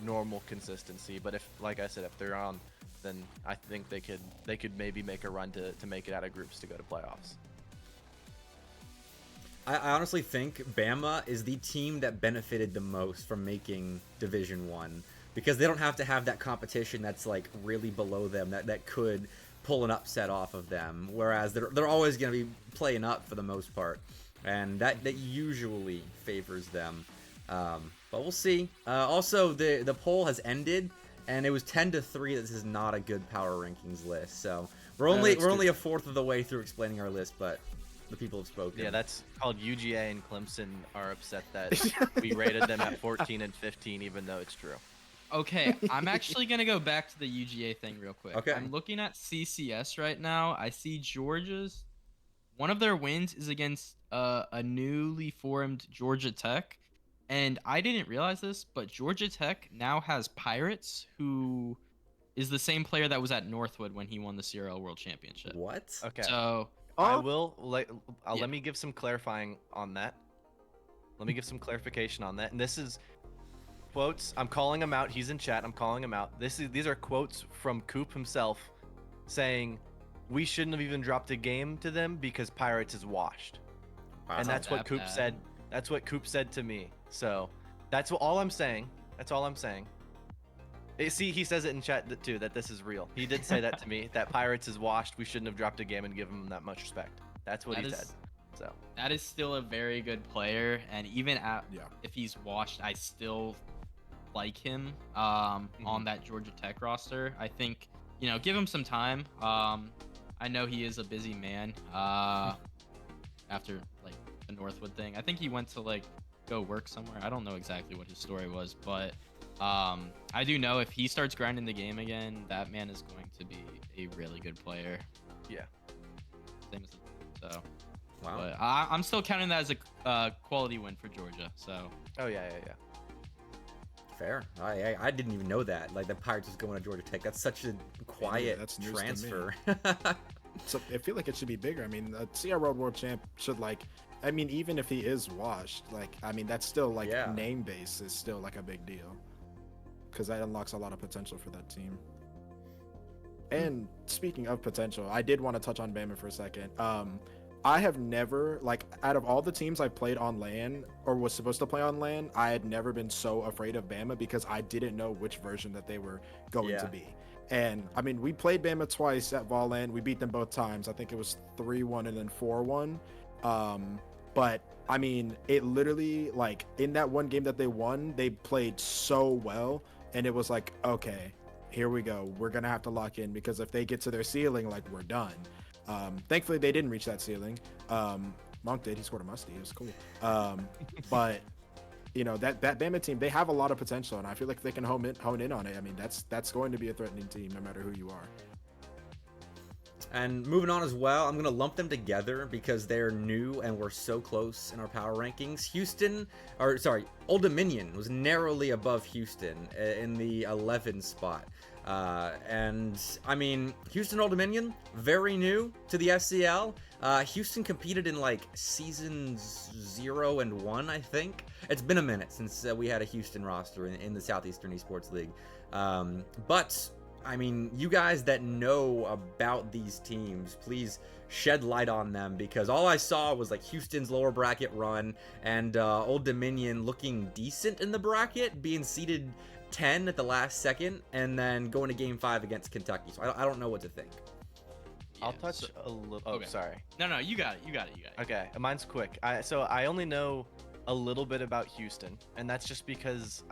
normal consistency. But if, like I said, if they're on, then I think they could maybe make a run to make it out of groups to go to playoffs. I honestly think Bama is the team that benefited the most from making Division 1 because they don't have to have that competition that's like really below them that could pull an upset off of them, whereas they're always going to be playing up for the most part, and that usually favors them. But we'll see. Also, the poll has ended, and it was 10-3 that this is not a good power rankings list. So we're only a fourth of the way through explaining our list, but the people have spoken. Yeah, that's called UGA, and Clemson are upset that we rated them at 14 and 15, even though it's true. Okay, I'm actually going to go back to the UGA thing real quick. Okay. I'm looking at CCS right now. I see Georgia's, one of their wins is against a newly formed Georgia Tech. And I didn't realize this, but Georgia Tech now has Pirates, who is the same player that was at Northwood when he won the CRL World Championship. What? Okay. So I will Yeah. let me give some clarifying on that. Let me give some clarification on that. And this is quotes. I'm calling him out. He's in chat. I'm calling him out. These are quotes from Coop himself saying we shouldn't have even dropped a game to them because Pirates is washed. Wow. And that's not what that Coop bad. said. That's what Coop said to me. So that's all I'm saying. That's all I'm saying. See, he says it in chat too, that this is real. He did say that to me, that Pirates is washed. We shouldn't have dropped a game and given him that much respect. That's what he said. So that is still a very good player, and even Yeah. if he's washed, I still like him Mm-hmm. on that Georgia Tech roster. I think, give him some time. I know he is a busy man after like the Northwood thing. I think he went to like go work somewhere. I don't know exactly what his story was, but I do know if he starts grinding the game again, that man is going to be a really good player. yeah. Same as so. Wow. But I'm still counting that as a quality win for Georgia. So Oh yeah. Fair. I didn't even know that. Like the Pirates was going to Georgia Tech. That's such a quiet that's news to me. transfer. So I feel like it should be bigger. I mean, a CRL World Champ should even if he is washed, that's still Yeah. name base is still like a big deal because that unlocks a lot of potential for that team. And speaking of potential, I did want to touch on Bama for a second. I have never, out of all the teams I played on LAN or was supposed to play on LAN, I had never been so afraid of Bama because I didn't know which version that they were going to be. And I mean, we played Bama twice at Volan. We beat them both times. I think it was 3-1 and then 4-1. But I mean, it literally, in that one game that they won, they played so well. And it was like, okay, here we go. We're going to have to lock in because if they get to their ceiling, we're done. Thankfully, they didn't reach that ceiling. Monk did. He scored a musty. It was cool. But that Bama team, they have a lot of potential, and I feel like they can hone in on it. I mean, that's going to be a threatening team no matter who you are. And moving on as well, I'm going to lump them together because they're new and we're so close in our power rankings. Old Dominion was narrowly above Houston in the 11 spot. And I mean, Houston Old Dominion, very new to the SEL. Houston competed in seasons 0 and 1, I think. It's been a minute since we had a Houston roster in the Southeastern Esports League. But I mean, you guys that know about these teams, please shed light on them because all I saw was Houston's lower bracket run and Old Dominion looking decent in the bracket, being seeded 10 at the last second and then going to game 5 against Kentucky. So I don't know what to think. I'll touch a little. Oh, okay. sorry. No, you got it. Okay, mine's quick. I only know a little bit about Houston, and that's just because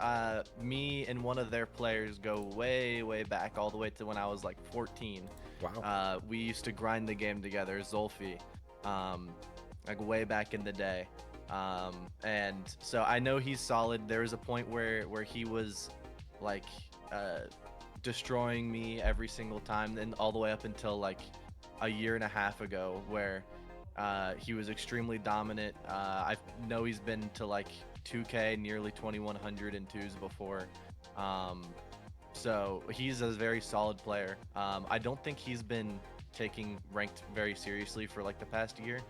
me and one of their players go way back, all the way to when I was 14. Wow. We used to grind the game together, Zolfi, way back in the day. And so I know he's solid. There was a point where he was destroying me every single time, and all the way up until like a year and a half ago, where he was extremely dominant. I know he's been to like 2K, nearly 2100 in twos before. So he's a very solid player. I don't think he's been taking ranked very seriously for like the past year.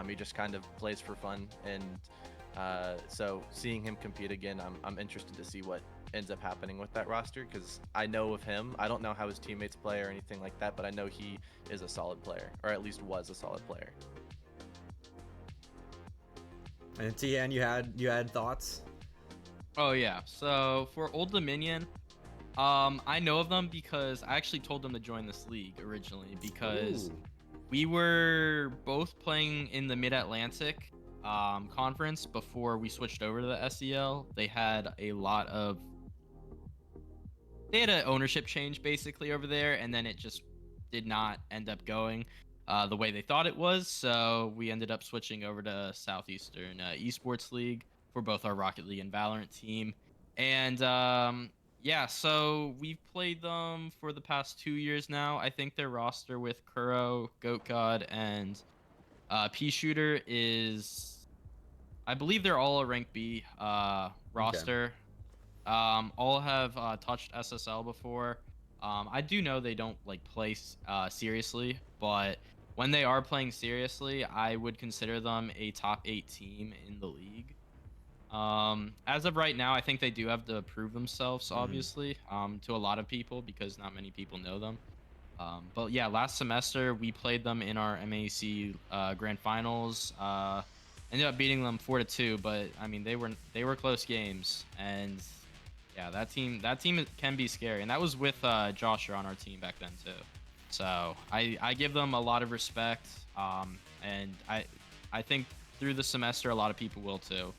He just kind of plays for fun, and so seeing him compete again, I'm interested to see what ends up happening with that roster, because I know of him. I don't know how his teammates play or anything like that, but I know he is a solid player, or at least was a solid player. And Teeehan, you had thoughts? Oh yeah. So for Old Dominion, I know of them because I actually told them to join this league originally, because we were both playing in the Mid-Atlantic conference before we switched over to the SEL. They had an ownership change basically over there, and then it just did not end up going the way they thought it was. So we ended up switching over to Southeastern Esports League for both our Rocket League and Valorant team. And yeah, so we've played them for the past 2 years now. I think their roster with Kuro, Goat God, and Pea Shooter is, I believe they're all a rank B roster. All have touched SSL before. I do know they don't like play seriously, but when they are playing seriously, I would consider them a top 8 team in the league. As of right now, I think they do have to prove themselves, obviously, to a lot of people, because not many people know them. But yeah, last semester we played them in our MAC Grand Finals. Ended up beating them 4-2, but I mean they were close games, and yeah, that team can be scary, and that was with Josh on our team back then too. So I give them a lot of respect, and I think through the semester a lot of people will too.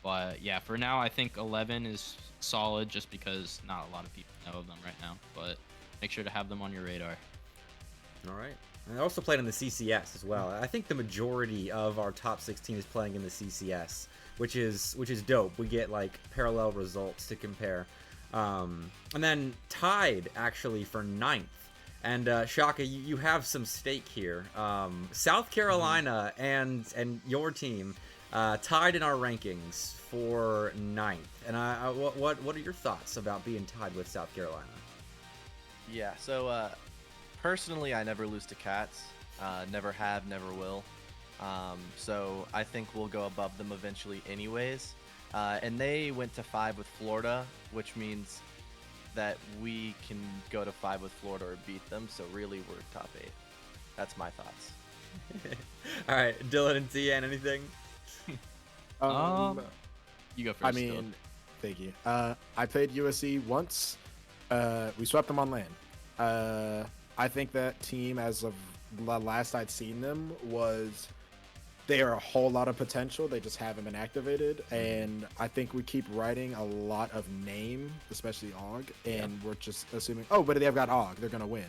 But yeah, for now I think 11 is solid, just because not a lot of people know of them right now. But make sure to have them on your radar. All right. And I also played in the CCS as well. I think the majority of our top 16 is playing in the CCS, which is dope. We get like parallel results to compare. And then tied actually for 9th. And Shaka, you have some stake here. South Carolina and your team tied in our rankings for 9th. And what are your thoughts about being tied with South Carolina? Yeah, so personally, I never lose to Cats. Never have, never will. So I think we'll go above them eventually anyways. And they went to 5 with Florida, which means that we can go to 5 with Florida or beat them. So really, we're top 8. That's my thoughts. All right, Dyln and Teeehan, anything? You go first. I mean, Dylan. thank you. I played USC once. We swept them on land. I think that team, as of the last I'd seen them, they are a whole lot of potential. They just haven't been activated, and I think we keep writing a lot of name, especially Og, and we're just assuming, oh, but they've got Og, they're gonna win.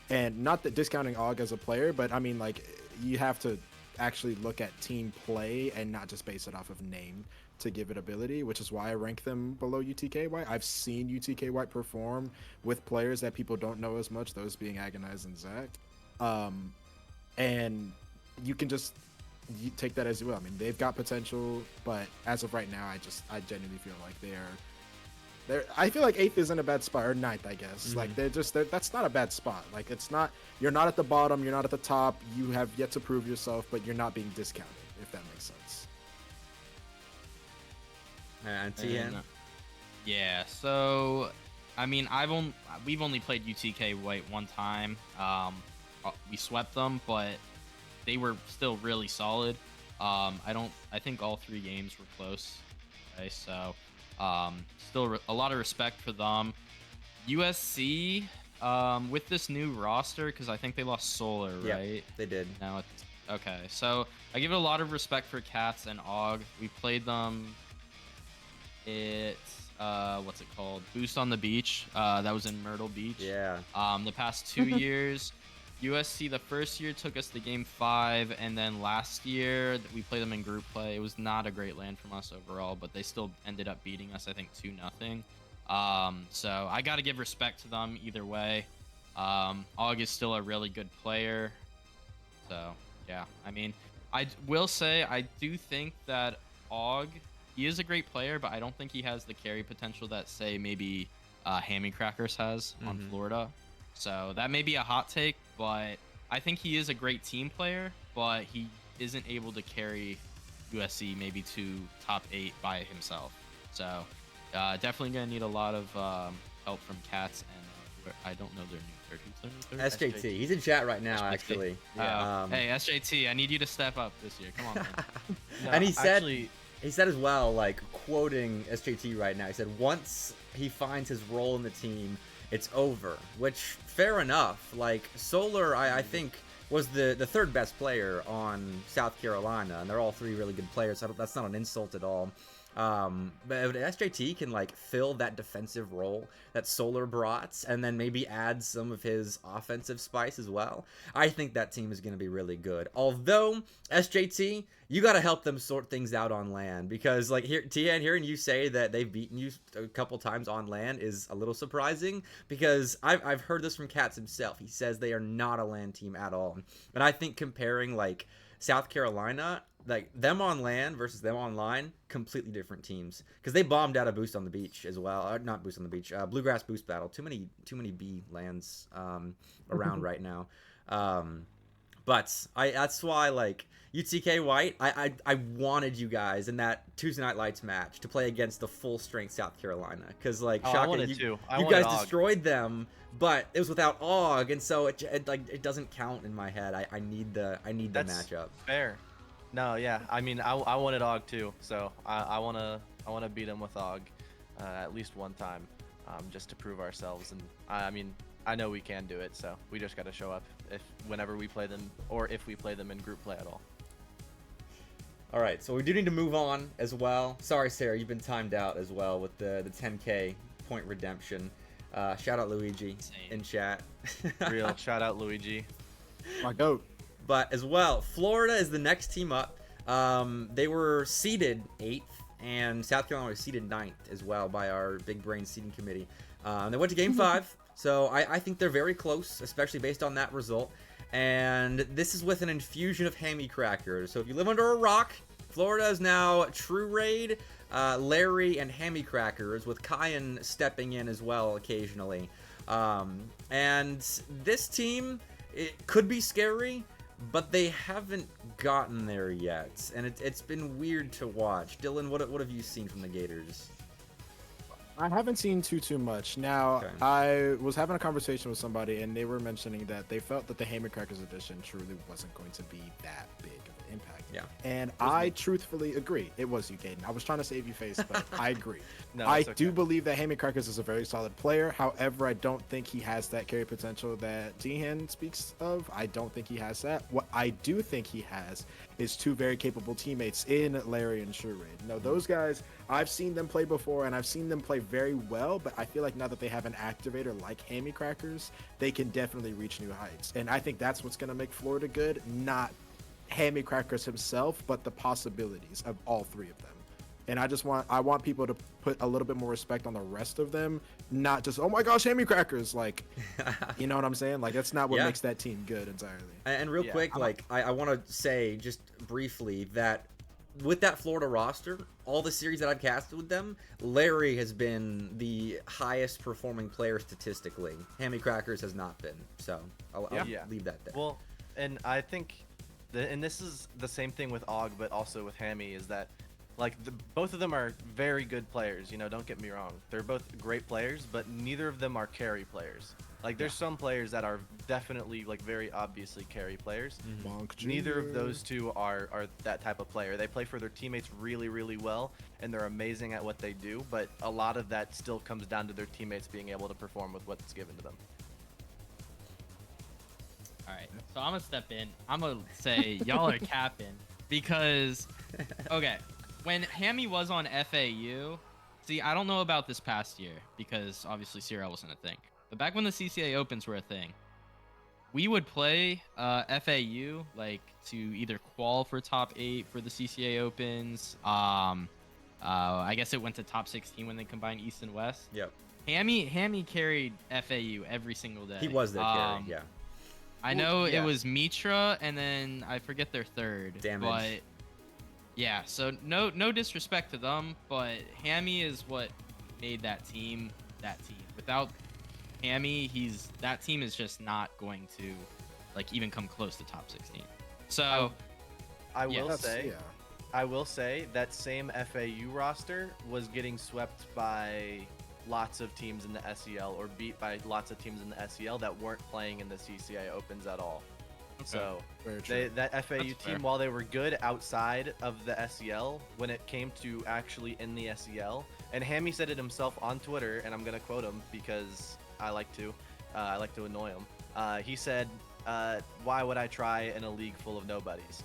And not that discounting Og as a player, but I mean, like, you have to actually look at team play and not just base it off of name to give it ability, which is why I rank them below UTK White. I've seen UTK White perform with players that people don't know as much, those being Agonize and Zach. And you can just take that as you will. I mean, they've got potential, but as of right now, I genuinely feel like I feel like 8th isn't a bad spot, or 9th, I guess. Like that's not a bad spot. Like you're not at the bottom, you're not at the top. You have yet to prove yourself, but you're not being discounted, if that makes sense. And Teeehan? Yeah, so I mean, we've only played UTK White one time. We swept them, but they were still really solid. I think all 3 games were close. Okay, so still a lot of respect for them. USC with this new roster, because I think they lost Solar, right? Yeah, they did. Now it's okay. So I give it a lot of respect for Cats and Og. We played them. It's what's it called? Boost on the Beach. That was in Myrtle Beach. Yeah. The past 2 years, USC the first year took us to game 5, and then last year we played them in group play. It was not a great land from us overall, but they still ended up beating us, I think 2-0. So I got to give respect to them either way. Og is still a really good player. So, yeah, I mean, I will say I do think that Og, he is a great player, but I don't think he has the carry potential that, say, maybe Hammy Crackers has on Florida. So that may be a hot take, but I think he is a great team player, but he isn't able to carry USC maybe to top 8 by himself. So definitely going to need a lot of help from Cats, and I don't know their new third. Who's their new third? SJT. He's in chat right now, SJT. actually. Hey, SJT, I need you to step up this year. Come on, man. No, And he said, actually, he said as well, like, quoting SJT right now, he said, once he finds his role in the team, it's over. Which, fair enough. Like, Solar, I think, was the third best player on South Carolina, and they're all 3 really good players, so that's not an insult at all. But SJT can like fill that defensive role that Solar brought, and then maybe add some of his offensive spice as well. I think that team is going to be really good. Although SJT, you got to help them sort things out on land, because like here, Teeehan, hearing you say that they've beaten you a couple times on land is a little surprising, because I've heard this from Katz himself. He says they are not a land team at all, and I think comparing like South Carolina, like them on land versus them online, completely different teams, because they bombed out a boost on the beach as well. Not boost on the beach, bluegrass boost battle. Too many B lands around right now. But that's why, like, UTK White, I wanted you guys in that Tuesday Night Lights match to play against the full strength South Carolina, because like I Shaka, wanted you to. guys Og. destroyed them, but it was without Og, and so it doesn't count in my head. I need the That's matchup. Fair. No, yeah. I mean, I wanted Og too, so I wanna beat him with Og at least one time, just to prove ourselves. And I mean, I know we can do it, so we just gotta show up whenever we play them, or if we play them in group play at all. All right, so we do need to move on as well. Sorry, Sarah, you've been timed out as well with the 10K point redemption. Shout out Luigi in chat. Real shout out Luigi. My goat. But as well, Florida is the next team up. They were seeded 8th, and South Carolina was seeded 9th as well by our big brain seeding committee. They went to game 5, so I think they're very close, especially based on that result. And this is with an infusion of Hammy Crackers. So if you live under a rock, Florida is now True Raid, Larry, and Hammy Crackers, with Kyan stepping in as well occasionally. And this team, it could be scary, but they haven't gotten there yet, and it's been weird to watch. Dyln, what have you seen from the Gators? I haven't seen too much. Now, Okay. I was having a conversation with somebody, and they were mentioning that they felt that the Hammer Crackers edition truly wasn't going to be that big of an impact. Yeah. And I truthfully agree. It was you, Caden. I was trying to save you face, but I agree. No, I it's okay. do believe that Hammy Crackers is a very solid player. However, I don't think he has that carry potential that Teeehan speaks of. I don't think he has that. What I do think he has is 2 very capable teammates in Larry and True Raid. Now, those guys, I've seen them play before, and I've seen them play very well, but I feel like now that they have an activator like Hammy Crackers, they can definitely reach new heights. And I think that's what's going to make Florida good, not Hammy Crackers himself, but the possibilities of all 3 of them. And I want people to put a little bit more respect on the rest of them, not just, oh my gosh, Hammy Crackers, like, you know what I'm saying? Like, that's not what Yeah. makes that team good entirely. And real Yeah. quick, like, I want to say just briefly that with that Florida roster, all the series that I've casted with them, Larry has been the highest performing player statistically. Hammy Crackers has not been. So I'll Yeah. leave that there. Well, and I think, and this is the same thing with Og, but also with Hammy, is that like both of them are very good players. You know, don't get me wrong; they're both great players, but neither of them are carry players. Like there's some players that are definitely like very obviously carry players. Monk Neither of Jr. those 2 are that type of player. They play for their teammates really, really well, and they're amazing at what they do, but a lot of that still comes down to their teammates being able to perform with what's given to them. All right, so I'm gonna step in. I'm gonna say y'all are capping, because okay, when Hammy was on FAU, see, I don't know about this past year because obviously CRL wasn't a thing. But back when the CCA Opens were a thing, we would play FAU like to either qual for top 8 for the CCA Opens, I guess it went to top 16 when they combined East and West. Yep. Hammy carried FAU every single day. He was their carry, yeah. I know yeah. it was Mitra, and then I forget their third. Damage. But yeah, so no disrespect to them, but Hammy is what made that team that team. Without Hammy, that team is just not going to like even come close to top 16. So I will Yes. say, Yeah. I will say that same FAU roster was getting swept by lots of teams in the SEL or beat by lots of teams in the SEL that weren't playing in the CCA Opens at all. So Very true. that FAU That's team, fair. while they were good outside of the SEL, when it came to actually in the SEL, and Hammy said it himself on Twitter, and I'm gonna quote him because I like to annoy him. He said, "Why would I try in a league full of nobodies?"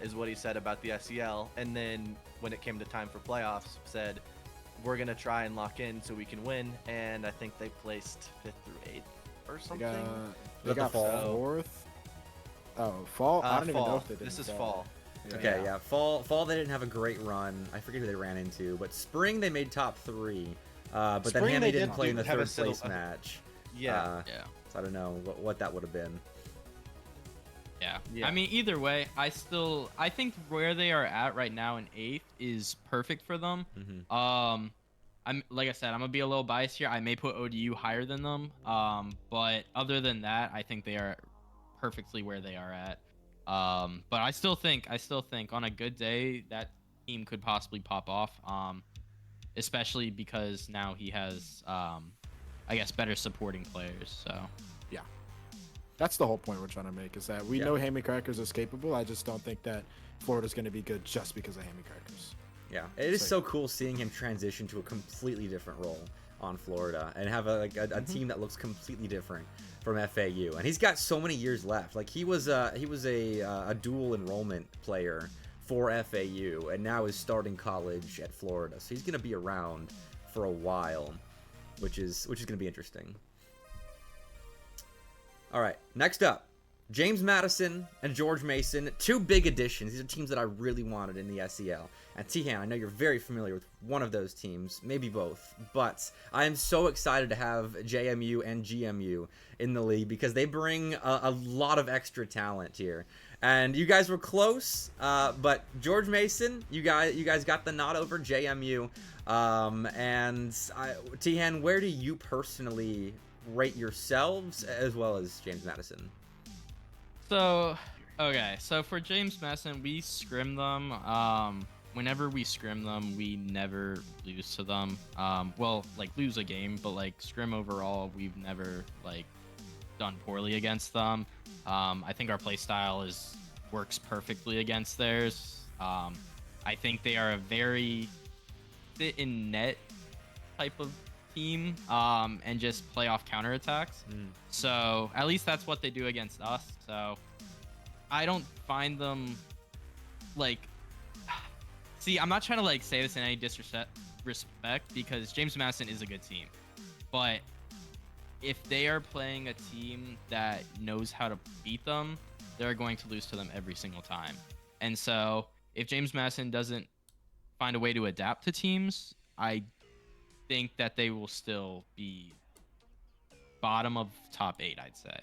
Is what he said about the SEL, and then when it came to time for playoffs, said, "We're gonna try and lock in so we can win," and I think they placed 5th through 8th or They something. got, they got fall? 4th. Oh, fall. I don't even know fall. if they did. This is fall. Okay, yeah. Fall they didn't have a great run. I forget who they ran into, but spring they made top 3. But then Spring, Hammy they didn't did play in the have a third place match. Yeah. yeah. So I don't know what that would have been. Yeah. Yeah. I mean, either way, I think where they are at right now in 8th is perfect for them. Mhm. I'm like I said, I'm gonna be a little biased here. I may put ODU higher than them. But other than that, I think they are perfectly where they are at. But I still think on a good day that team could possibly pop off. Especially because now he has I guess better supporting players. So That's the whole point we're trying to make, is that we Yeah. know Hammy Crackers is capable. I just don't think that Florida's going to be good just because of Hammy Crackers. Yeah, it is Like- so cool seeing him transition to a completely different role on Florida and have a team that looks completely different from FAU. And he's got so many years left. Like he was a dual enrollment player for FAU, and now is starting college at Florida. So he's gonna be around for a while, which is gonna be interesting. All right, next up, James Madison and George Mason, 2 big additions. These are teams that I really wanted in the SEL. And Teeehan, I know you're very familiar with one of those teams, maybe both, but I am so excited to have JMU and GMU in the league because they bring a lot of extra talent here. And you guys were close, but George Mason, you guys got the nod over JMU. Teeehan, where do you personally rate yourselves as well as James Madison? So for James Madison, we scrim them. Whenever we scrim them, we never lose to them. Well, like lose a game, but like scrim overall, we've never like done poorly against them. I think our play style works perfectly against theirs. I think they are a very fit in net type of team, and just play off counterattacks. So at least that's what they do against us. So I don't find them like. See, I'm not trying to like say this in any disrespect because James Madison is a good team, but if they are playing a team that knows how to beat them, they're going to lose to them every single time. And so if James Madison doesn't find a way to adapt to teams, I think that they will still be bottom of top 8, I'd say.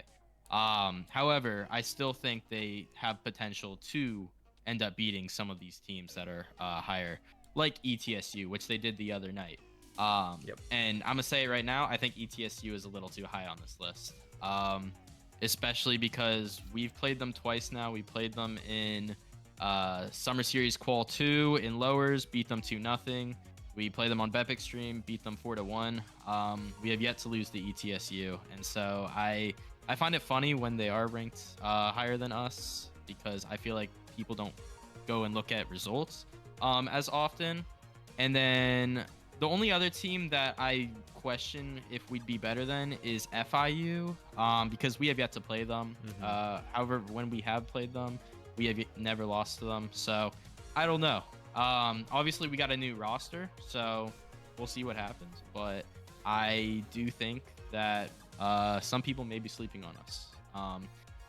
However, I still think they have potential to end up beating some of these teams that are higher, like ETSU, which they did the other night. And I'm gonna say it right now, I think ETSU is a little too high on this list, especially because we've played them twice now. We played them in Summer Series Qual 2 in lowers, beat them 2-0. We played them on Bep Extreme, beat them 4-1. We have yet to lose to ETSU, and so I find it funny when they are ranked higher than us because I feel like people don't go and look at results as often. And then the only other team that I question if we'd be better than is FIU, because we have yet to play them. However, when we have played them, we have never lost to them. So I don't know. Obviously, we got a new roster, so we'll see what happens. But I do think that some people may be sleeping on us.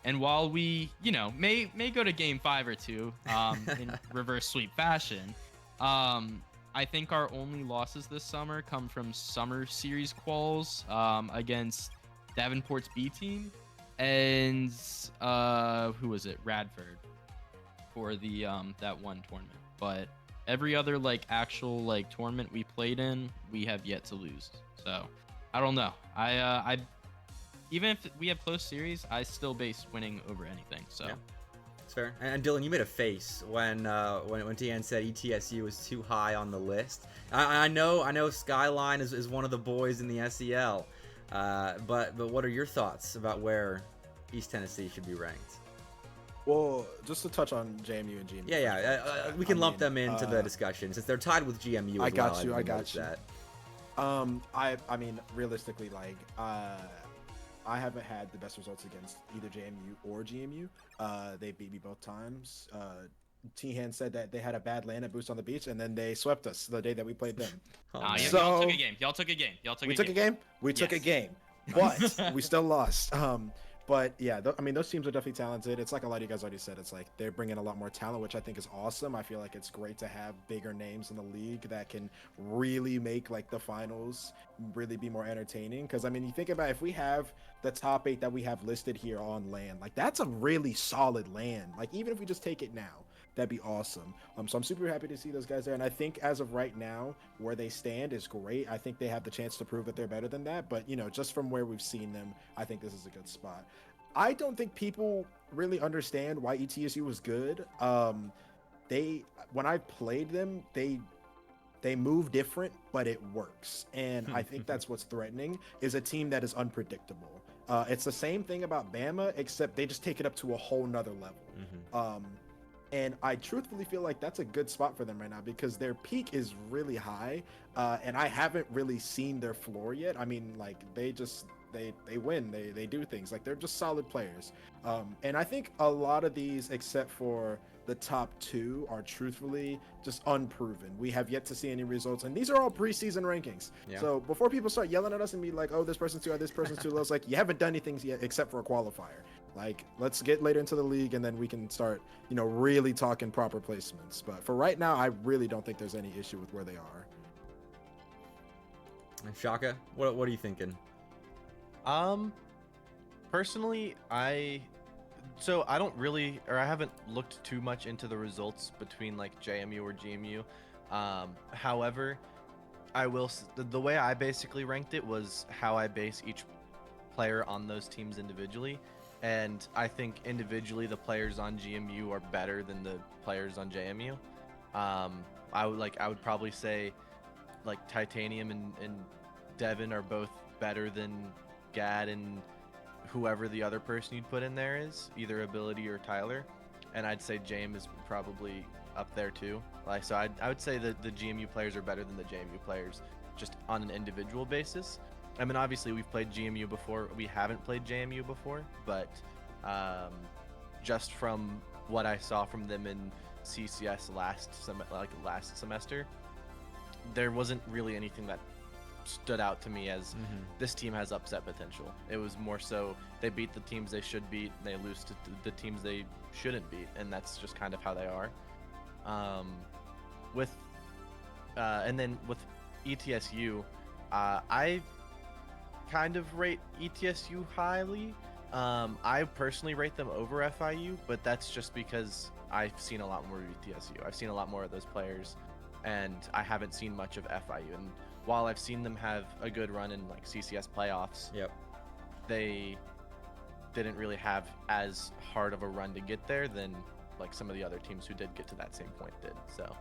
And while we, may go to game 5 or 2 in reverse sweep fashion, I think our only losses this summer come from summer series quals against Davenport's B team and who was it? Radford for the that one tournament. But every other like actual like tournament we played in, we have yet to lose. So I don't know. I even if we have close series, I still base winning over anything. So. Yeah. Fair. And Dyln, you made a face when Teeehan said ETSU was too high on the list. I know Skyline is one of the boys in the SEL, but what are your thoughts about where East Tennessee should be ranked? Well, just to touch on JMU and GMU. Yeah. We can lump them into the discussion since they're tied with GMU. I as got well. you. I got you. That. I mean, realistically, like, I haven't had the best results against either JMU or GMU. They beat me both times. Teeehan said that they had a bad land at Boost on the Beach, and then they swept us the day that we played them. Y'all took a game. Y'all took a game. We took a game. We took a game, but we still lost. But yeah, I mean, those teams are definitely talented. It's like a lot of you guys already said. It's like they're bringing a lot more talent, which I think is awesome. I feel like it's great to have bigger names in the league that can really make like the finals really be more entertaining. Because I mean, you think about if we have the top 8 that we have listed here on land, like that's a really solid land. Like even if we just take it now, that'd be awesome. So I'm super happy to see those guys there. And I think as of right now, where they stand is great. I think they have the chance to prove that they're better than that. But, you know, just from where we've seen them, I think this is a good spot. I don't think people really understand why ETSU was good. When I played them, they move different, but it works. And I think that's what's threatening, is a team that is unpredictable. It's the same thing about Bama, except they just take it up to a whole nother level. And I truthfully feel like that's a good spot for them right now because their peak is really high, and I haven't really seen their floor yet. I mean, like they win, they do things, like they're just solid players. And I think a lot of these, except for the top 2, are truthfully just unproven. We have yet to see any results, and these are all preseason rankings. Yeah. So before people start yelling at us and be like, oh, this person's too high, this person's too low, it's like you haven't done anything yet except for a qualifier. Like, let's get later into the league, and then we can start, you know, really talking proper placements. But for right now, I really don't think there's any issue with where they are. And Shaka, what are you thinking? Personally, I don't really, or I haven't looked too much into the results between like JMU or GMU. However, the way I basically ranked it was how I base each player on those teams individually. And I think individually the players on GMU are better than the players on JMU. I would probably say like Titanium and Devin are both better than Gad and whoever the other person you'd put in there is, either Ability or Tyler. And I'd say James is probably up there too. Like, so I would say that the GMU players are better than the JMU players just on an individual basis. I mean, obviously we've played GMU before. We haven't played JMU before, but just from what I saw from them in CCS last semester, there wasn't really anything that stood out to me as this team has upset potential. It was more so they beat the teams they should beat, and they lose to the teams they shouldn't beat, and that's just kind of how they are. And then with ETSU, I kind of rate ETSU highly. I personally rate them over FIU, but that's just because I've seen a lot more of ETSU. I've seen a lot more of those players, and I haven't seen much of FIU. And while I've seen them have a good run in like CCS playoffs, they didn't really have as hard of a run to get there than like some of the other teams who did get to that same point did. So,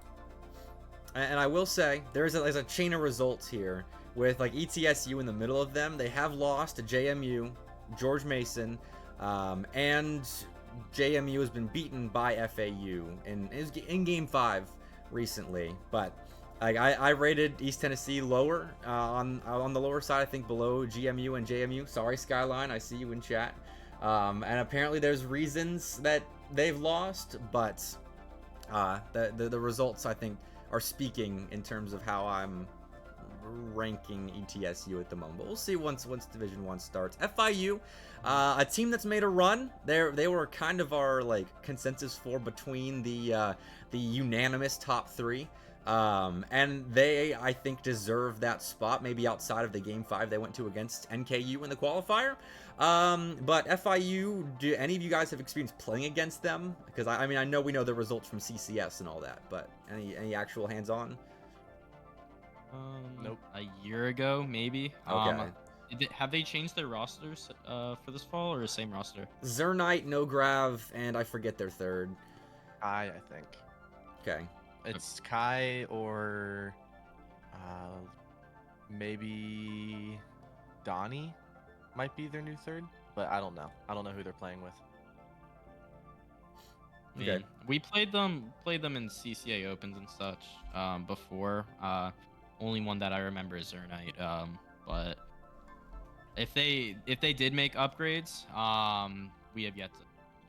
and I will say there's a chain of results here with like ETSU in the middle of them. They have lost to JMU, George Mason, and JMU has been beaten by FAU in Game 5 recently, but I rated East Tennessee lower, on the lower side, I think below GMU and JMU. Sorry, Skyline, I see you in chat. And apparently there's reasons that they've lost, but the results, I think, are speaking in terms of how I'm ranking ETSU at the moment. But we'll see once Division 1 starts. FIU, a team that's made a run. They were kind of our like consensus for between the unanimous top 3. And they, I think, deserve that spot, maybe outside of the Game 5 they went to against NKU in the qualifier. But FIU, do any of you guys have experience playing against them? Because, I mean, I know we know the results from CCS and all that, but any actual hands-on? Nope. A year ago, maybe. Okay. Have they changed their rosters for this fall, or the same roster? Zernite, No Grav, and I forget their third. I think. Okay. It's Kai or maybe Donnie might be their new third, but I don't know. I don't know who they're playing with. Okay. We played them in CCA Opens and such before. Only one that I remember is Zernite. But if they did make upgrades, we have yet to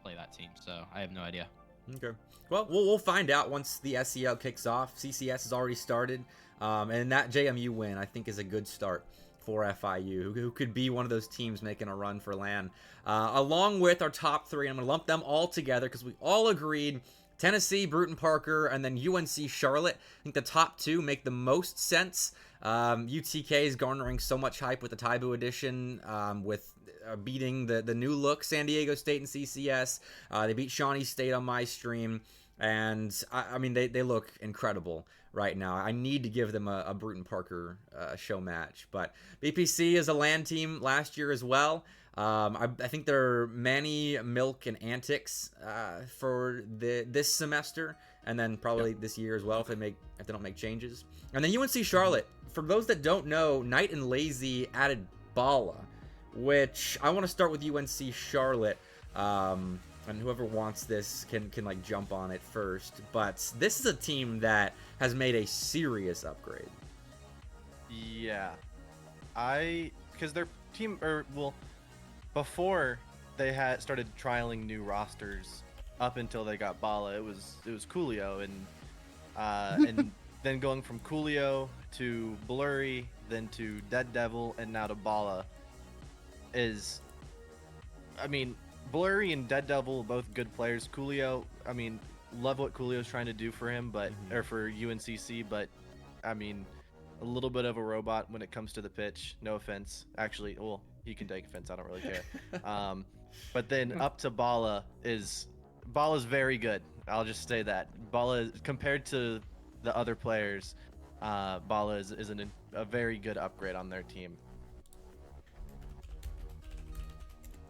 play that team, so I have no idea. Okay. Well, we'll find out once the SEL kicks off. CCS has already started, and that JMU win, I think, is a good start for FIU, who could be one of those teams making a run for LAN. Along with our top three, I'm going to lump them all together because we all agreed Tennessee, Bruton Parker, and then UNC Charlotte. I think the top two make the most sense. UTK is garnering so much hype with the Taibu edition, with beating the new look San Diego State and CCS. They beat Shawnee State on my stream, and I mean they look incredible right now. I need to give them a Bruton Parker show match, but BPC is a LAN team last year as well. I think they're Manny, Milk, and Antics for this semester, and then probably this year as well if they don't make changes. And then UNC Charlotte. For those that don't know, Knight and Lazy added Bala, which I want to start with UNC Charlotte. And whoever wants this can like jump on it first. But this is a team that has made a serious upgrade. Yeah, because their team, before they had started trialing new rosters, up until they got Bala, it was Coolio and then going from Coolio to Blurry, then to Dead Devil, and now to Bala is, I mean, Blurry and Dead Devil both good players. Coolio, I mean, love what Coolio's trying to do for him, but or for UNCC, but I mean, a little bit of a robot when it comes to the pitch. No offense, actually. Well, he can take offense. I don't really care. But then up to Bala's very good. I'll just say that Bala, compared to the other players, Bala is a very good upgrade on their team.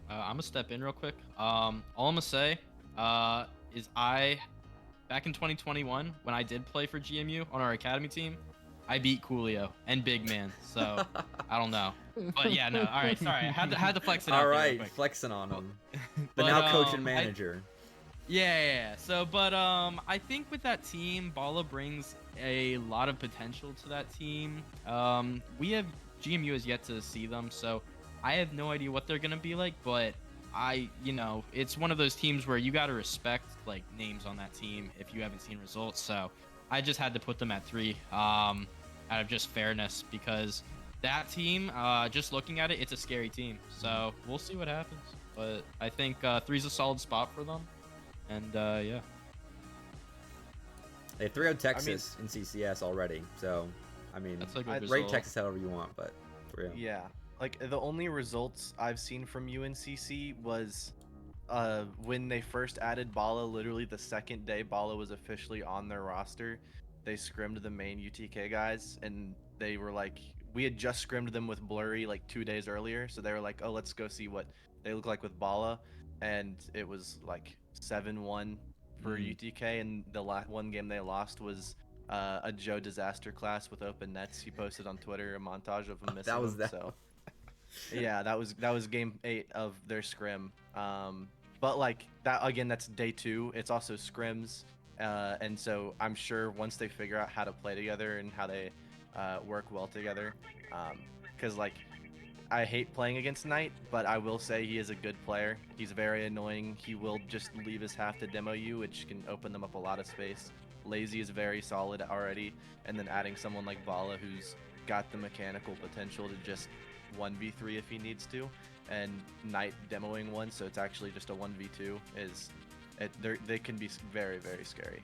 I'm gonna step in real quick. All I'm gonna say is back in 2021 when I did play for GMU on our academy team, I beat Coolio and Big Man. So I don't know, but yeah, no. All right, sorry, I had to flex it out. All real right, quick. flexing on them. But now coach and manager. Yeah. So, but I think with that team, Bala brings a lot of potential to that team. GMU has yet to see them, so I have no idea what they're gonna be like. But it's one of those teams where you gotta respect like names on that team if you haven't seen results. So I just had to put them at 3, out of just fairness, because that team, just looking at it, it's a scary team. So we'll see what happens. But I think 3's a solid spot for them. And yeah. They 3-0 Texas in CCS already, so I mean, That's a good rate result. Texas however you want, but 3-0. Yeah, like the only results I've seen from UNCC was when they first added Bala. Literally the second day Bala was officially on their roster, they scrimmed the main UTK guys, and they were like, we had just scrimmed them with Blurry like 2 days earlier, so they were like, oh, let's go see what they look like with Bala, and it was like 7-1 for UTK, and the one game they lost was a Joe Disaster class with open nets. He posted on Twitter a montage of him missing That was them, so yeah, that was game 8 of their scrim. But like that again, that's day 2. It's also scrims, and so I'm sure once they figure out how to play together and how they work well together, because like I hate playing against Knight, but I will say he is a good player. He's very annoying. He will just leave his half to demo you, which can open them up a lot of space. Lazy is very solid already, and then adding someone like Bala who's got the mechanical potential to just 1v3 if he needs to, and Knight demoing one, so it's actually just a 1v2, they can be very, very scary.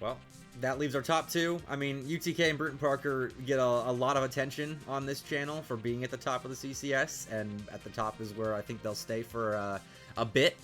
Well, that leaves our top two. I mean, UTK and Bruton Parker get a lot of attention on this channel for being at the top of the CCS, and at the top is where I think they'll stay for a bit.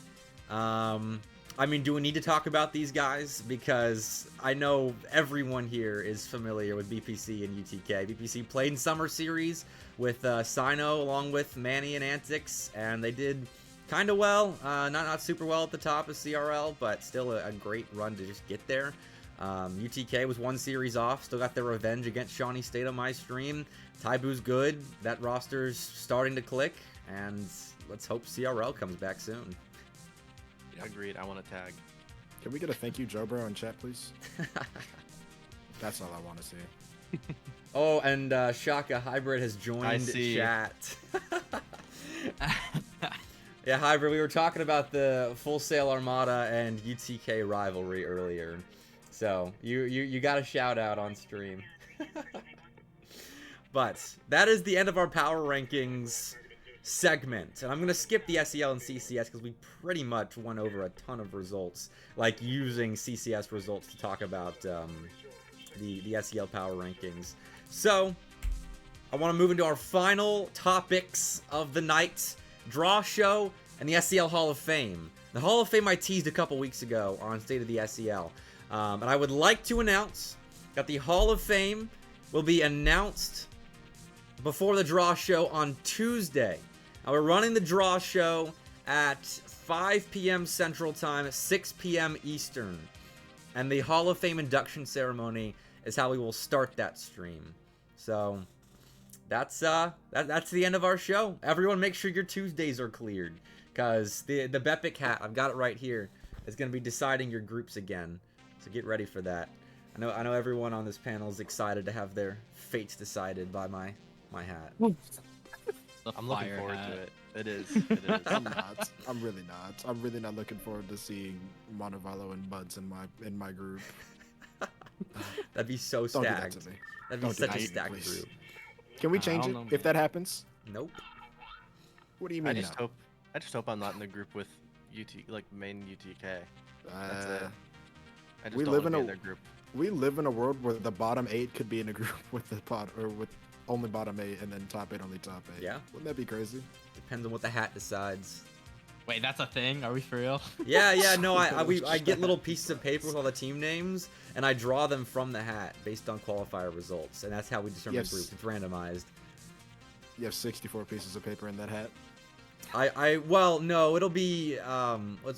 I mean, do we need to talk about these guys? Because I know everyone here is familiar with BPC and UTK. BPC played in Summer Series with Sino along with Manny and Antics, and they did kind of well. Not super well at the top of CRL, but still a great run to just get there. UTK was one series off, still got their revenge against Shawnee State on my stream. Taibu's good. That roster's starting to click, and let's hope CRL comes back soon. Agreed. I want to tag. Can we get a thank you, Joe Bro, in chat, please? That's all I want to see. Oh, and Shaka Hybrid has joined chat. Yeah, Hybrid, we were talking about the Full Sail Armada and UTK rivalry earlier. So, you got a shout out on stream. But that is the end of our power rankings segment, and I'm gonna skip the SEL and CCS because we pretty much went over a ton of results, like using CCS results to talk about the SEL power rankings. So I want to move into our final topics of the night: draw show and the SEL Hall of Fame. The Hall of Fame I teased a couple weeks ago on State of the SEL, and I would like to announce that the Hall of Fame will be announced before the draw show on Tuesday. Now, we're running the draw show at 5 p.m. Central Time, 6 p.m. Eastern. And the Hall of Fame induction ceremony is how we will start that stream. So, that's the end of our show. Everyone make sure your Tuesdays are cleared, because the Bepic hat, I've got it right here, is going to be deciding your groups again. So get ready for that. I know everyone on this panel is excited to have their fates decided by my hat. I'm looking forward to it. It is. It is. I'm not. I'm really not. I'm really not looking forward to seeing Montevallo and Buds in my group. That'd be so Don't stacked. do that to me. That'd be Don't do such that a to me, stacked please. group. Can we change it don't know, if that happens? Nope. What do you mean? I just no? hope I'm not in the group with main UTK. That's it. I just we don't live want in to be a- in their group. We live in a world where the bottom 8 could be in a group with the with only bottom 8 and then top 8 only top 8. Yeah. Wouldn't that be crazy? Depends on what the hat decides. Wait, that's a thing? Are we for real? Yeah, no, I get little pieces of paper with all the team names, and I draw them from the hat based on qualifier results, and that's how we determine Yes. groups. It's randomized. You have 64 pieces of paper in that hat. Well, no, it'll be,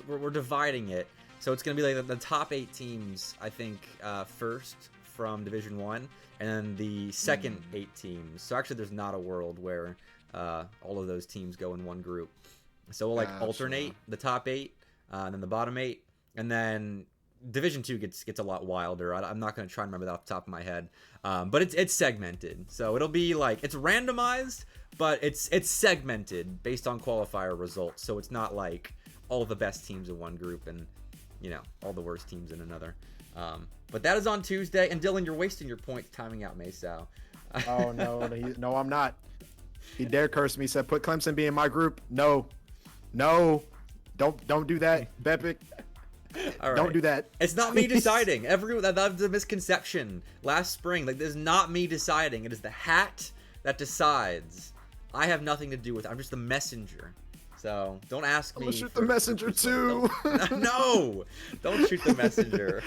we're dividing it. So it's going to be like the top 8 teams, I think, first from Division 1, and then the second 8 teams. So actually there's not a world where all of those teams go in one group. So we'll alternate the top 8, and then the bottom 8, and then Division 2 gets a lot wilder. I'm not going to try and remember that off the top of my head, but it's segmented. So it'll be like, it's randomized, but it's segmented based on qualifier results. So it's not like all the best teams in one group and, you know, all the worst teams in another. But that is on Tuesday. And Dyln, you're wasting your points timing out Maysal. Oh no, I'm not. He dared curse me. He said, "Put Clemson be in my group." No, don't do that, Bepic. All right. Don't do that. It's not me deciding. That's a misconception. Last spring, like, this is not me deciding. It is the hat that decides. I have nothing to do with it. I'm just the messenger. So don't ask me. I'm gonna shoot the messenger too. No, don't shoot the messenger.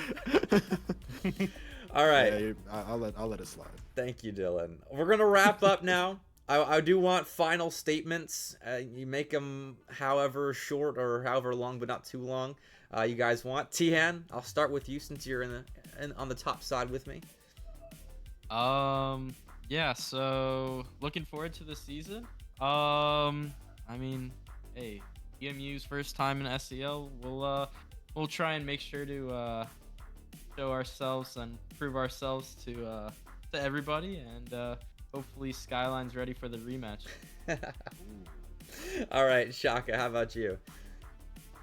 All right. Yeah, I'll let it slide. Thank you, Dyln. We're gonna wrap up now. I do want final statements. You make them however short or however long, but not too long. You guys want. Teeehan, I'll start with you since you're on the top side with me. Yeah. So looking forward to the season. I mean, hey, EMU's first time in SEL. We'll try and make sure to show ourselves and prove ourselves to everybody, and hopefully Skyline's ready for the rematch. All right, Shaka, how about you?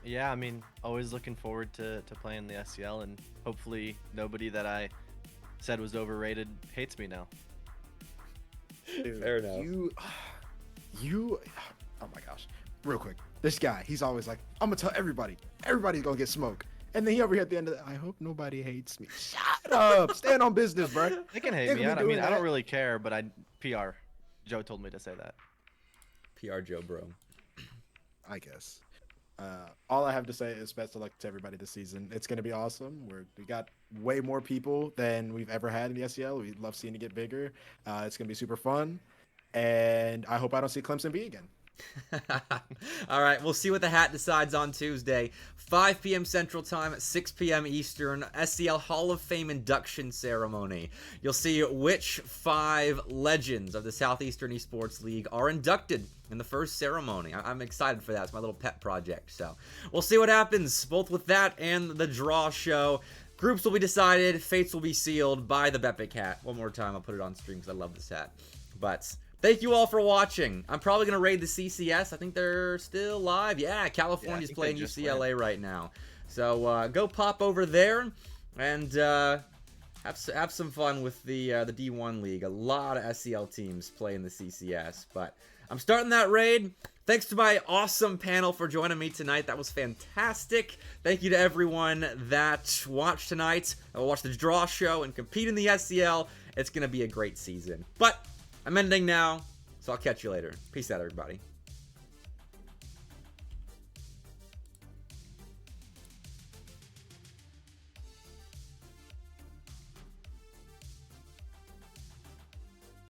Yeah, I mean, always looking forward to playing the SEL, and hopefully nobody that I said was overrated hates me now. Dude, Fair enough. You, oh my gosh, real quick. This guy, he's always like, I'm gonna tell everybody. Everybody's gonna get smoked. And then he over here at the end of I hope nobody hates me. Shut up. Stand on business, bro. They can hate me. I mean, I don't really care, but PR. Joe told me to say that. PR Joe, bro. I guess. All I have to say is best of luck to everybody this season. It's going to be awesome. We got way more people than we've ever had in the SEL. We love seeing it get bigger. It's going to be super fun. And I hope I don't see Clemson B again. All right, we'll see what the hat decides on Tuesday. 5 p.m. Central Time, 6 p.m. Eastern, SEL Hall of Fame induction ceremony. You'll see which 5 legends of the Southeastern Esports League are inducted in the first ceremony. I'm excited for that. It's my little pet project. So we'll see what happens, both with that and the draw show. Groups will be decided, fates will be sealed by the Bepic hat. One more time, I'll put it on stream because I love this hat. But thank you all for watching. I'm probably going to raid the CCS. I think they're still live. Yeah, California's playing UCLA right now. So go pop over there and have some fun with the D1 League. A lot of SEL teams play in the CCS. But I'm starting that raid. Thanks to my awesome panel for joining me tonight. That was fantastic. Thank you to everyone that watched tonight. I will watch the draw show and compete in the SEL. It's going to be a great season. But I'm ending now, so I'll catch you later. Peace out, everybody.